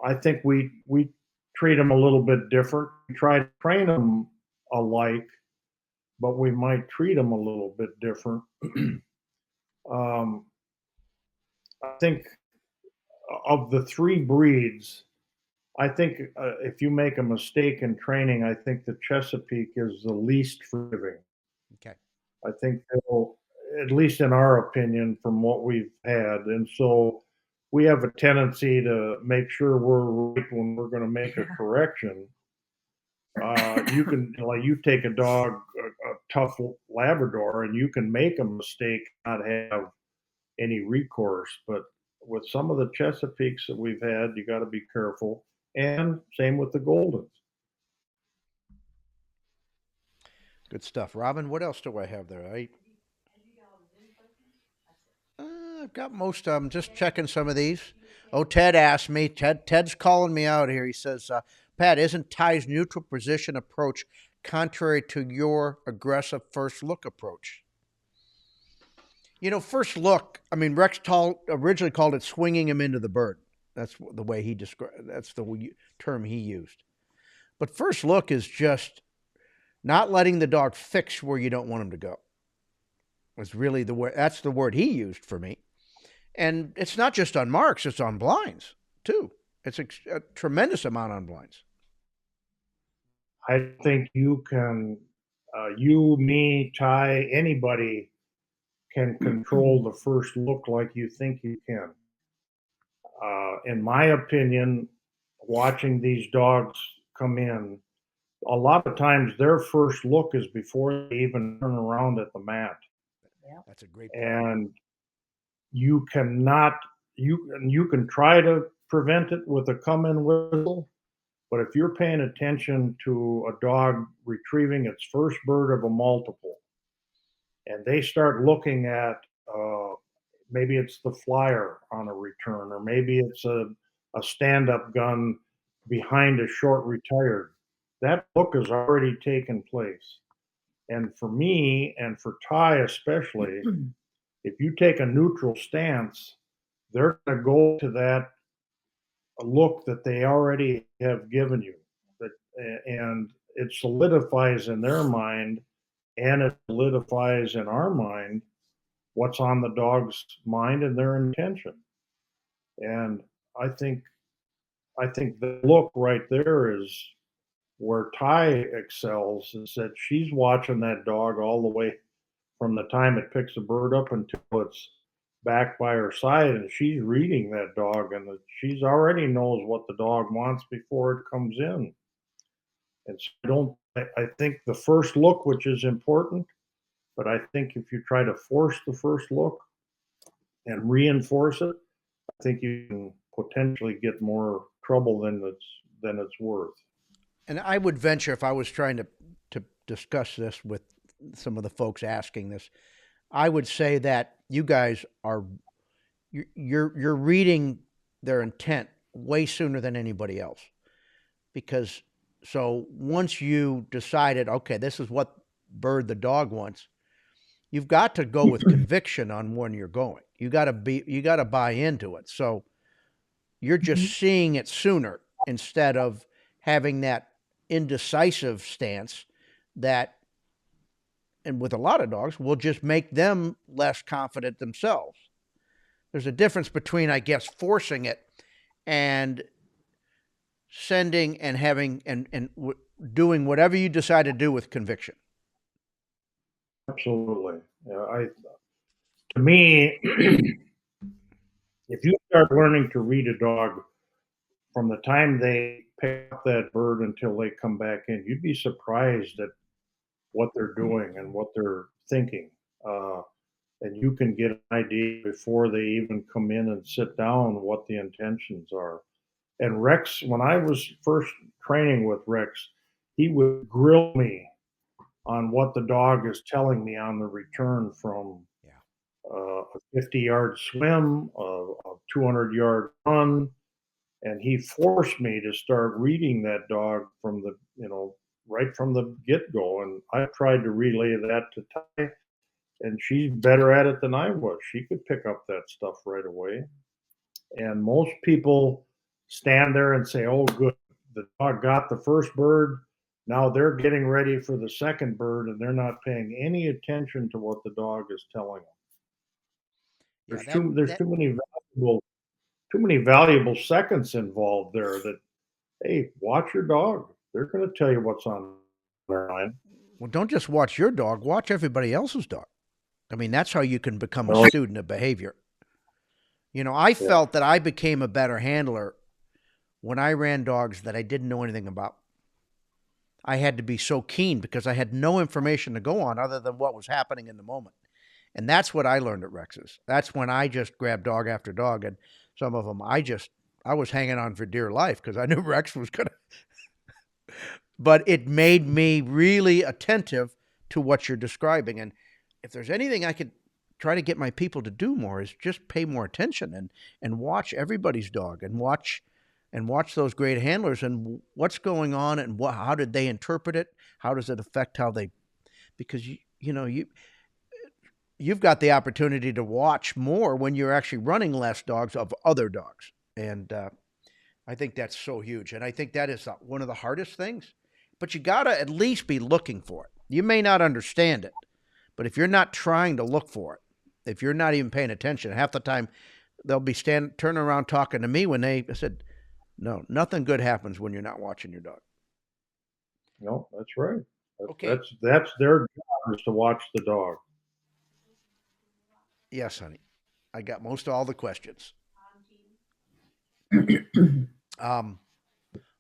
I think we treat them a little bit different. We try to train them alike, but we might treat them a little bit different. um, I think of the three breeds, I think if you make a mistake in training, I think the Chesapeake is the least forgiving. Okay. I think they'll, at least in our opinion, from what we've had. And so we have a tendency to make sure we're right when we're going to make a correction. You can, like, you take a dog, a tough Labrador, and you can make a mistake, not have any recourse. But with some of the Chesapeakes that we've had, you got to be careful. And same with the Goldens. Good stuff. Robin, what else do I have there? I've got most of them. Just checking some of these. Oh, Ted asked me. Ted's calling me out here. He says, Pat, isn't Ty's neutral position approach contrary to your aggressive first look approach? First look, I mean, Rex originally called it swinging him into the bird. That's the way he described. That's the term he used. But first look is just not letting the dog fix where you don't want him to go. Was really the word. That's the word he used for me. And it's not just on marks; it's on blinds too. It's a tremendous amount on blinds. I think you can, you, me, Ty, anybody can control the first look like you think you can. In my opinion, watching these dogs come in, a lot of times their first look is before they even turn around at the mat. Yeah, that's a great point. And you cannot, you can try to prevent it with a come in whistle, but if you're paying attention to a dog retrieving its first bird of a multiple, and they start looking at, maybe it's the flyer on a return, or maybe it's a stand-up gun behind a short retired, that look has already taken place. And for me, and for Ty especially, if you take a neutral stance, they're going to go to that look that they already have given you. And it solidifies in their mind, and it solidifies in our mind what's on the dog's mind and their intention. And I think the look right there is where Ty excels, is that she's watching that dog all the way from the time it picks a bird up until it's back by her side, and she's reading that dog, and she's already knows what the dog wants before it comes in. And so I think the first look, which is important, but I think if you try to force the first look and reinforce it, I think you can potentially get more trouble than it's worth. And I would venture, if I was trying to discuss this with some of the folks asking this, I would say that you guys are you're reading their intent way sooner than anybody else. Because so once you decided, okay, this is what bird the dog wants, you've got to go with conviction on when you're going. You got to buy into it. So you're just seeing it sooner instead of having that indecisive stance that, and with a lot of dogs, will just make them less confident themselves. There's a difference between, I guess, forcing it and sending and having and doing whatever you decide to do with conviction. Absolutely. Yeah, to me, if you start learning to read a dog from the time they pick up that bird until they come back in, you'd be surprised at what they're doing and what they're thinking. And you can get an idea before they even come in and sit down what the intentions are. And Rex, when I was first training with Rex, he would grill me on what the dog is telling me on the return from a 50-yard swim, a 200-yard run, and he forced me to start reading that dog from the right from the get-go. And I tried to relay that to Ty, and she's better at it than I was. She could pick up that stuff right away. And most people stand there and say, "Oh, good, the dog got the first bird. Now they're getting ready for the second bird, and they're not paying any attention to what the dog is telling them." Yeah, There's too many valuable seconds involved there. That, hey, watch your dog. They're going to tell you what's on their mind. well, don't just watch your dog, watch everybody else's dog. I mean, that's how you can become a Oh, student of behavior. I yeah. felt that I became a better handler when I ran dogs that I didn't know anything about. I had to be so keen because I had no information to go on other than what was happening in the moment. And that's what I learned at Rex's. That's when I just grabbed dog after dog. And some of them I was hanging on for dear life because I knew Rex was going to. But it made me really attentive to what you're describing. And if there's anything I could try to get my people to do more is just pay more attention and watch everybody's dog and watch those great handlers and what's going on and how did they interpret it? How does it affect how they, because you've got the opportunity to watch more when you're actually running less dogs of other dogs. And I think that's so huge. And I think that is one of the hardest things, but you got to at least be looking for it. You may not understand it, but if you're not trying to look for it, if you're not even paying attention, half the time they'll be turning around talking to me when they said, no, nothing good happens when you're not watching your dog. No, that's right. Okay. That's their job, is to watch the dog. Yes, honey. I got most all the questions.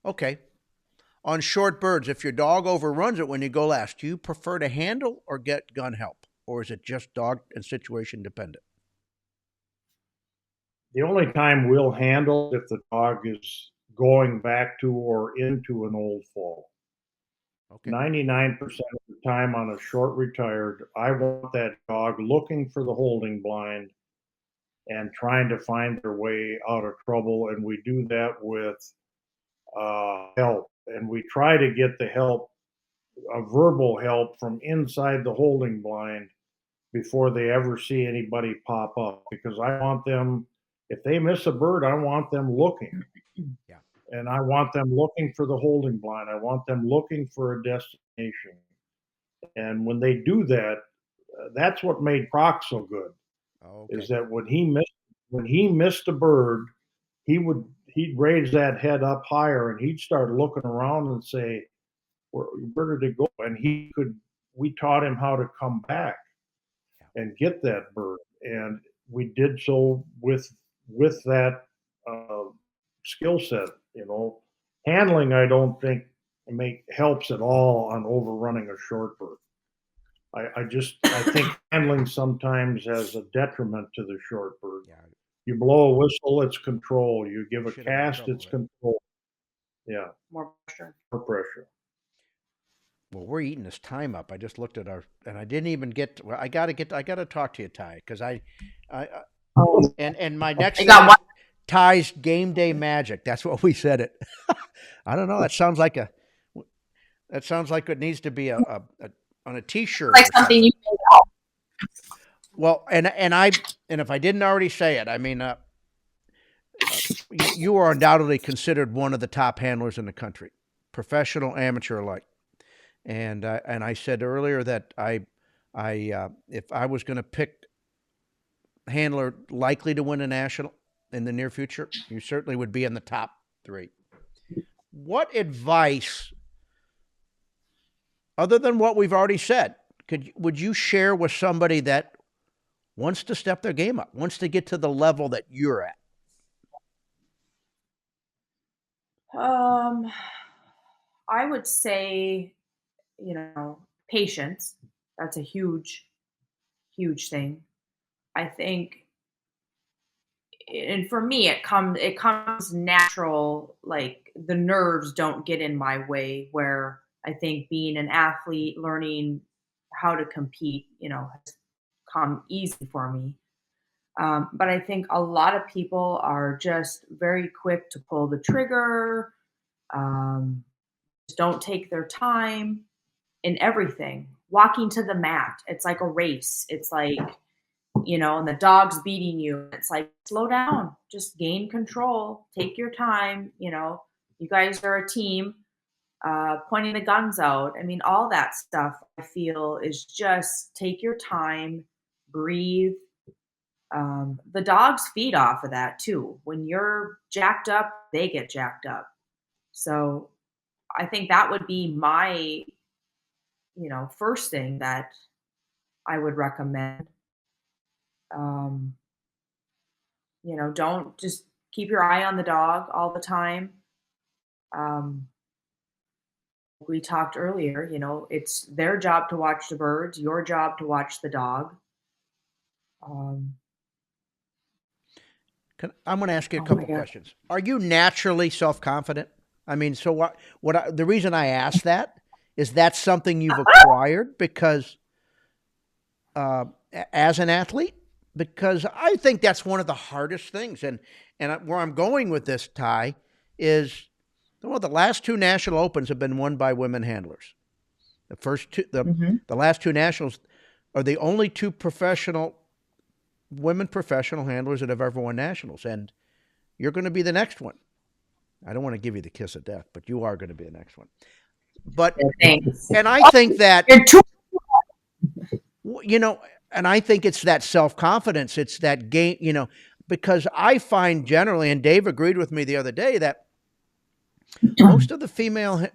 Okay. On short birds, if your dog overruns it when you go last, do you prefer to handle or get gun help? Or is it just dog and situation dependent? The only time we'll handle if the dog is going back to or into an old fall. Okay. 99% of the time on a short retired, I want that dog looking for the holding blind and trying to find their way out of trouble. And we do that with help. And we try to get the help, verbal help, from inside the holding blind before they ever see anybody pop up. Because I want them, if they miss a bird, I want them looking. Yeah. And I want them looking for the holding blind. I want them looking for a destination. And when they do that, that's what made Proc so good. Okay. Is that when he missed a bird, he'd raise that head up higher and he'd start looking around and say, where did it go? And we taught him how to come back and get that bird. And we did so with that skill set. Handling, I don't think helps at all on overrunning a short bird. I think handling sometimes has a detriment to the short bird. Yeah. You blow a whistle, it's control. You give a Should have cast, trouble it's with it. control. Yeah, more pressure. more pressure. Well, we're eating this time up. I just looked at and I didn't even get. Well, I gotta talk to you, Ty, because I Oh, and my next I thing got is one. Ty's game day magic. That's what we said it. I don't know. That sounds like it needs to be a on a T-shirt Like or something something. you made up. Well, and if I didn't already say it, I mean, you are undoubtedly considered one of the top handlers in the country, professional, amateur alike. And I said earlier that if I was going to pick handler likely to win a national in the near future, you certainly would be in the top three. What advice, other than what we've already said, would you share with somebody that wants to step their game up, wants to get to the level that you're at? Um, I would say, patience. That's a huge, huge thing. I think, and for me, it comes natural. Like the nerves don't get in my way. Where I think being an athlete, learning how to compete, has come easy for me. But I think a lot of people are just very quick to pull the trigger, just don't take their time in everything. Walking to the mat, it's like a race. It's like, and the dog's beating you. It's like, slow down, just gain control, take your time. You guys are a team, pointing the guns out. I mean, all that stuff I feel is just take your time, breathe. The dogs feed off of that too. When you're jacked up, they get jacked up. So I think that would be my, first thing that I would recommend. Um, don't just keep your eye on the dog all the time. Um, we talked earlier, it's their job to watch the birds, your job to watch the dog. Um, I'm going to ask you a oh my couple God. questions. Are you naturally self-confident? I mean, so the reason I ask that is that's something you've acquired because as an athlete, because I think that's one of the hardest things. And where I'm going with this, Ty, is the last two national opens have been won by women handlers. The first two, Hmm. the last two nationals are the only two women professional handlers that have ever won nationals, and you're going to be the next one. I don't want to give you the kiss of death, but you are going to be the next one. But Thanks. and I think that You're too. and I think it's that self-confidence, it's that game, because I find generally, and Dave agreed with me the other day, that most of the female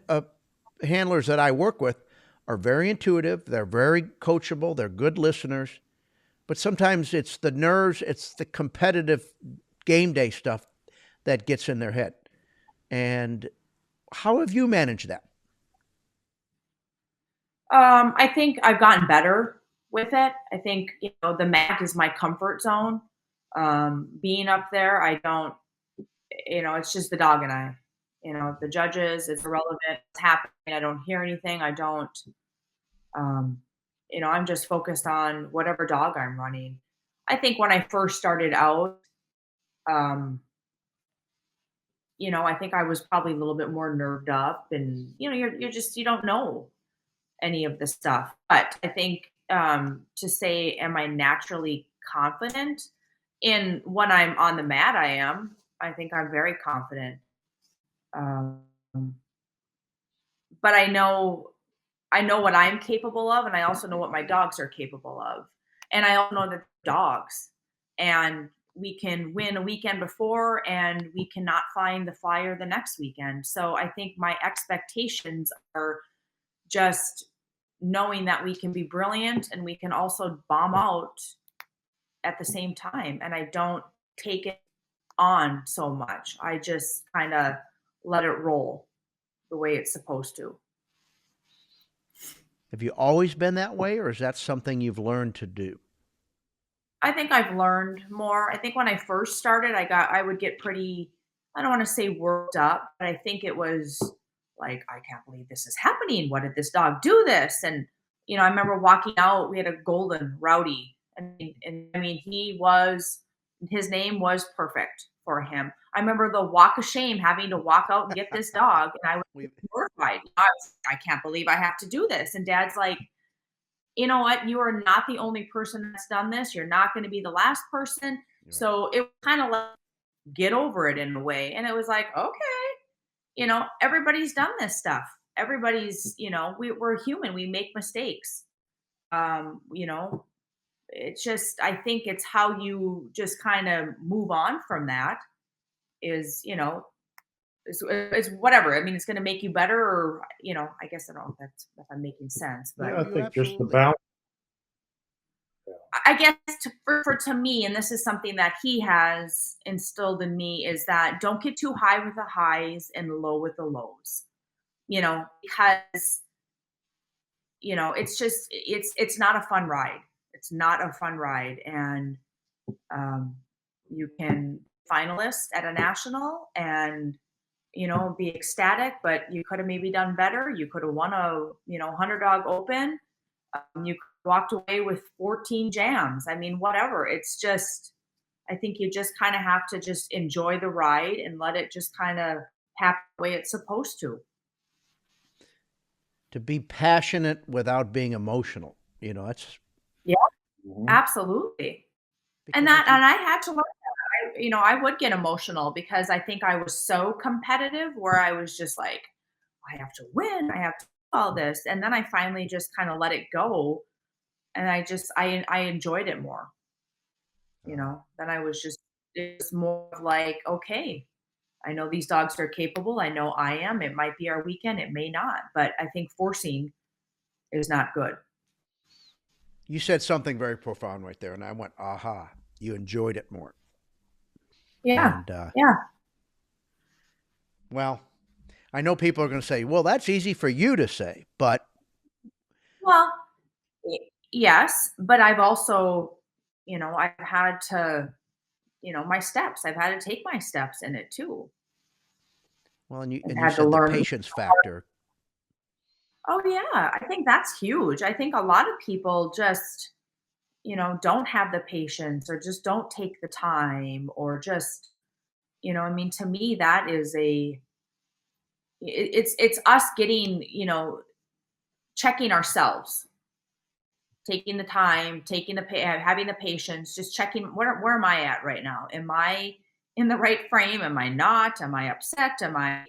handlers that I work with are very intuitive, they're very coachable, they're good listeners, but sometimes it's the nerves, it's the competitive game day stuff that gets in their head. And how have you managed that? I think I've gotten better with it. I think, the mat is my comfort zone. Being up there, I don't, it's just the dog and I. The judges, it's irrelevant. It's happening. I don't hear anything. I don't, um, I'm just focused on whatever dog I'm running. I think when I first started out, um, I think I was probably a little bit more nerved up and, you're just, you don't know any of the stuff. But I think, to say, am I naturally confident in when I'm on the mat? I am. I think I'm very confident. Um, but I know what I'm capable of, and I also know what my dogs are capable of, and I also know that dogs, and we can win a weekend before, and we cannot find the flyer the next weekend. So I think my expectations are just knowing that we can be brilliant and we can also bomb out at the same time. And I don't take it on so much. I just kind of let it roll the way it's supposed to. Have you always been that way, or is that something you've learned to do? I think I've learned more. I think when I first started, I would get pretty I don't want to say worked up, but I think it was like, I can't believe this is happening. What did this dog do this? And, I remember walking out, we had a golden Rowdy. His name was perfect for him. I remember the walk of shame, having to walk out and get this dog. And I was horrified. I can't believe I have to do this. And Dad's like, you know what? You are not the only person that's done this. You're not going to be the last person. Right. So it kind of like, get over it in a way. And it was like, okay, everybody's done this stuff. Everybody's, we're human. We make mistakes. It's just, I think it's how you just kind of move on from that is, it's whatever. I mean, it's going to make you better or, I guess I don't know if I'm making sense, but I think just the balance. I guess to me, and this is something that he has instilled in me, is that don't get too high with the highs and low with the lows, because, it's just, it's not a fun ride. It's not a fun ride. And you can finalist at a national and, be ecstatic, but you could have maybe done better. You could have won a, 100-dog open. You walked away with 14 jams. I mean, whatever. It's just, I think you just kind of have to just enjoy the ride and let it just kind of happen the way it's supposed to. To be passionate without being emotional, that's. Yeah, absolutely. And I had to learn that. I would get emotional because I think I was so competitive where I was just like, I have to win. I have to do all this. And then I finally just kind of let it go. And I enjoyed it more, then I was just, it's more like, okay, I know these dogs are capable. I know I am. It might be our weekend. It may not, but I think forcing is not good. You said something very profound right there. And I went, aha, you enjoyed it more. Yeah. And, yeah. Well, I know people are going to say, well, that's easy for you to say, but. Well, yes, but I've also, I've had to, my steps. I've had to take my steps in it too. Well, and you said the patience factor. Oh yeah, I think that's huge. I think a lot of people just, don't have the patience or just don't take the time or just, to me that is it's us getting, checking ourselves. Taking the time, having the patience, just checking where am I at right now? Am I in the right frame? Am I not? Am I upset? Am I,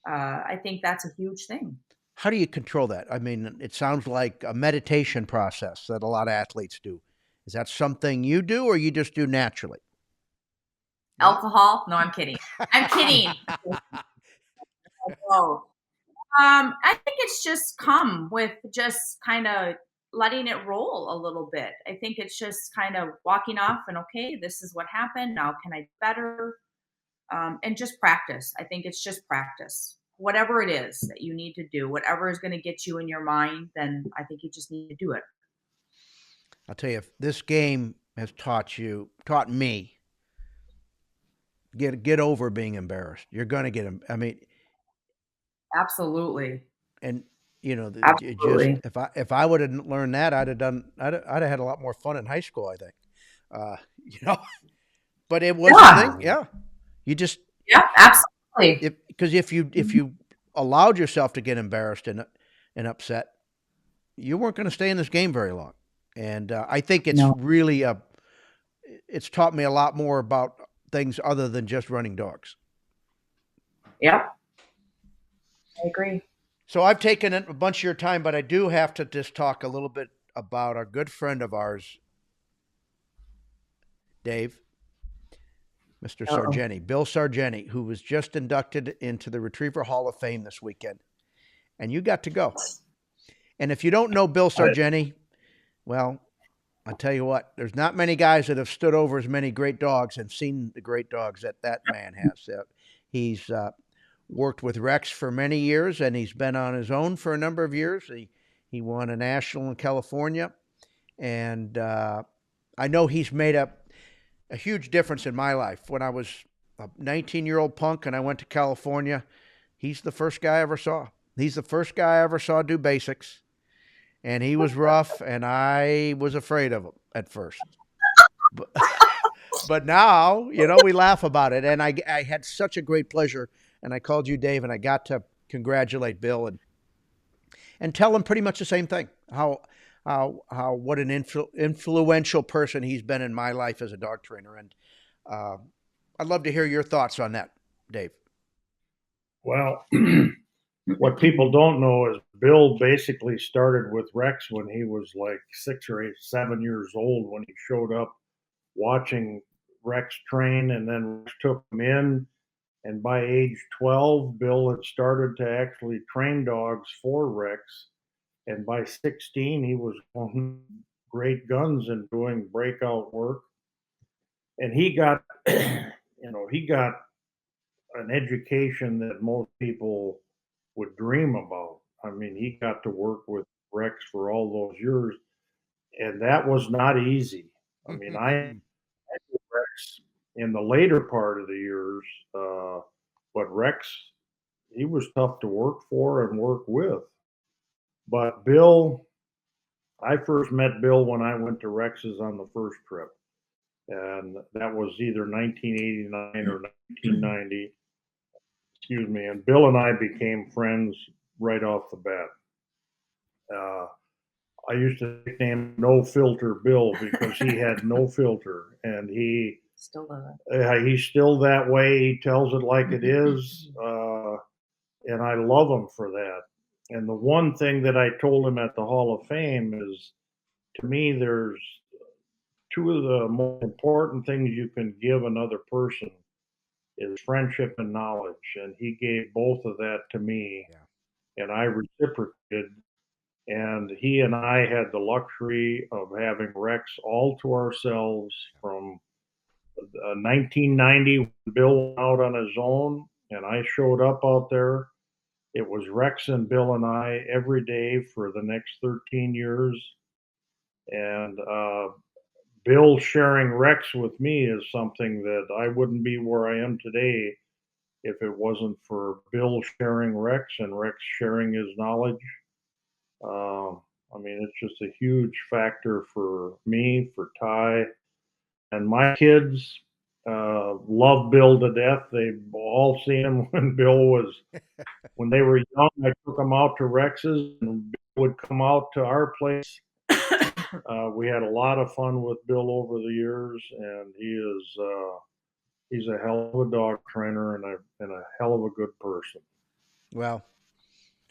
I think that's a huge thing. How do you control that? I mean, it sounds like a meditation process that a lot of athletes do. Is that something you do or you just do naturally? Alcohol? No, I'm kidding. I'm kidding. I think it's just come with just kind of letting it roll a little bit. I think it's just kind of walking off and, okay, this is what happened. Now can I do better? And just practice. I think it's just practice. Whatever it is that you need to do, whatever is going to get you in your mind, then I think you just need to do it. I'll tell you, if this game has taught me, get over being embarrassed. You're going to get them. I mean, absolutely. And just if I would have learned that, I'd have had a lot more fun in high school, I think. But it was a thing. Yeah. You just. Yeah, absolutely. Because if you allowed yourself to get embarrassed and upset, you weren't going to stay in this game very long. And I think it's really it's taught me a lot more about things other than just running dogs. Yep. I agree. So I've taken a bunch of your time, but I do have to just talk a little bit about a good friend of ours, Dave, Mr. Sargenti, Bill Sargenti, who was just inducted into the Retriever Hall of Fame this weekend. And you got to go. And if you don't know Bill Sargenti, well, I'll tell you what, there's not many guys that have stood over as many great dogs and seen the great dogs that man has. He's worked with Rex for many years, and he's been on his own for a number of years. He won a national in California, and I know he's made a huge difference in my life. When I was a 19-year-old punk, and I went to California. He's the first guy I ever saw. He's the first guy I ever saw do basics. And he was rough, and I was afraid of him at first. But now, we laugh about it. And I had such a great pleasure. And I called you, Dave, and I got to congratulate Bill and tell him pretty much the same thing. How what an influential person he's been in my life as a dog trainer. And I'd love to hear your thoughts on that, Dave. Well, what people don't know is Bill basically started with Rex when he was like 6 or 7 years old, when he showed up watching Rex train, and then Rex took him in. And by age 12, Bill had started to actually train dogs for Rex. And by 16, he was on great guns and doing breakout work. And he got, he got an education that most people would dream about. I mean, he got to work with Rex for all those years, and that was not easy. I mean, I had Rex in the later part of the years, but Rex, he was tough to work for and work with. But Bill, I first met Bill when I went to Rex's on the first trip, and that was either 1989 or 1990. Excuse me. And Bill and I became friends right off the bat. I used to nickname him No Filter Bill because he had no filter, and he Still does. he's still that way. He tells it like it is, and I love him for that. And the one thing that I told him at the Hall of Fame is, to me, there's two of the most important things you can give another person is friendship and knowledge. And he gave both of that to me, and I reciprocated. And he and I had the luxury of having Rex all to ourselves from 1990 when Bill went out on his own and I showed up out there. It was Rex and Bill and I every day for the next 13 years. And Bill sharing Rex with me is something that I wouldn't be where I am today if it wasn't for Bill sharing Rex and Rex sharing his knowledge. I mean, it's just a huge factor for me, for Ty. And my kids love Bill to death. They've all seen him when they were young. I took them out to Rex's, and Bill would come out to our place. We had a lot of fun with Bill over the years, and he's a hell of a dog trainer and a hell of a good person. Well,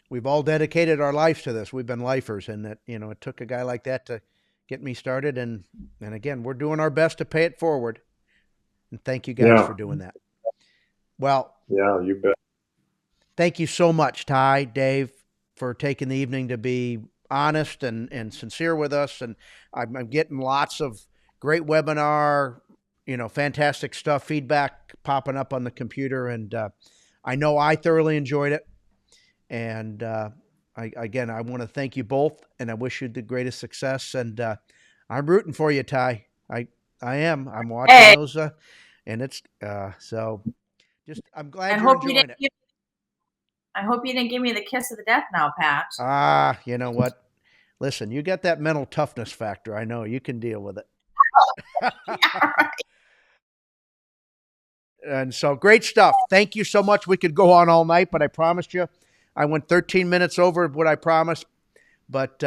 we've all dedicated our lives to this. We've been lifers, and that, it took a guy like that to get me started. And again, we're doing our best to pay it forward. And thank you guys for doing that. Well, yeah, you bet. Thank you so much, Ty, Dave, for taking the evening to be honest and sincere with us. And I'm getting lots of great webinar, fantastic stuff, feedback popping up on the computer. And I know I thoroughly enjoyed it. And I want to thank you both, and I wish you the greatest success. And I'm rooting for you, Ty. I am. I'm watching those, and it's so. I'm glad you're enjoying it. I hope you didn't give me the kiss of the death now, Pat. You know what? Listen, you got that mental toughness factor. I know you can deal with it. Yeah, right. And so, great stuff. Thank you so much. We could go on all night, but I promised you. I went 13 minutes over what I promised, but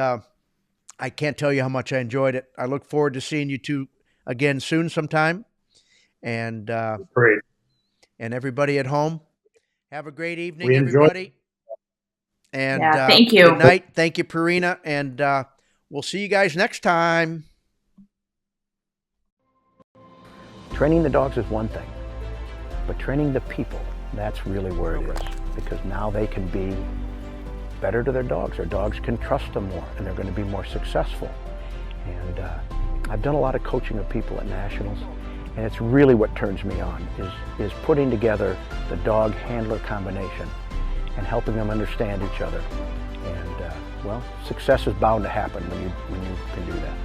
I can't tell you how much I enjoyed it. I look forward to seeing you two again soon sometime. And great. And everybody at home, have a great evening, everybody. And thank you. Good night. Thank you, Purina. And we'll see you guys next time. Training the dogs is one thing, but training the people, that's really where it is. Because now they can be better to their dogs. Their dogs can trust them more, and they're going to be more successful. And I've done a lot of coaching of people at nationals, and it's really what turns me on is putting together the dog handler combination and helping them understand each other. And well, success is bound to happen when you can do that.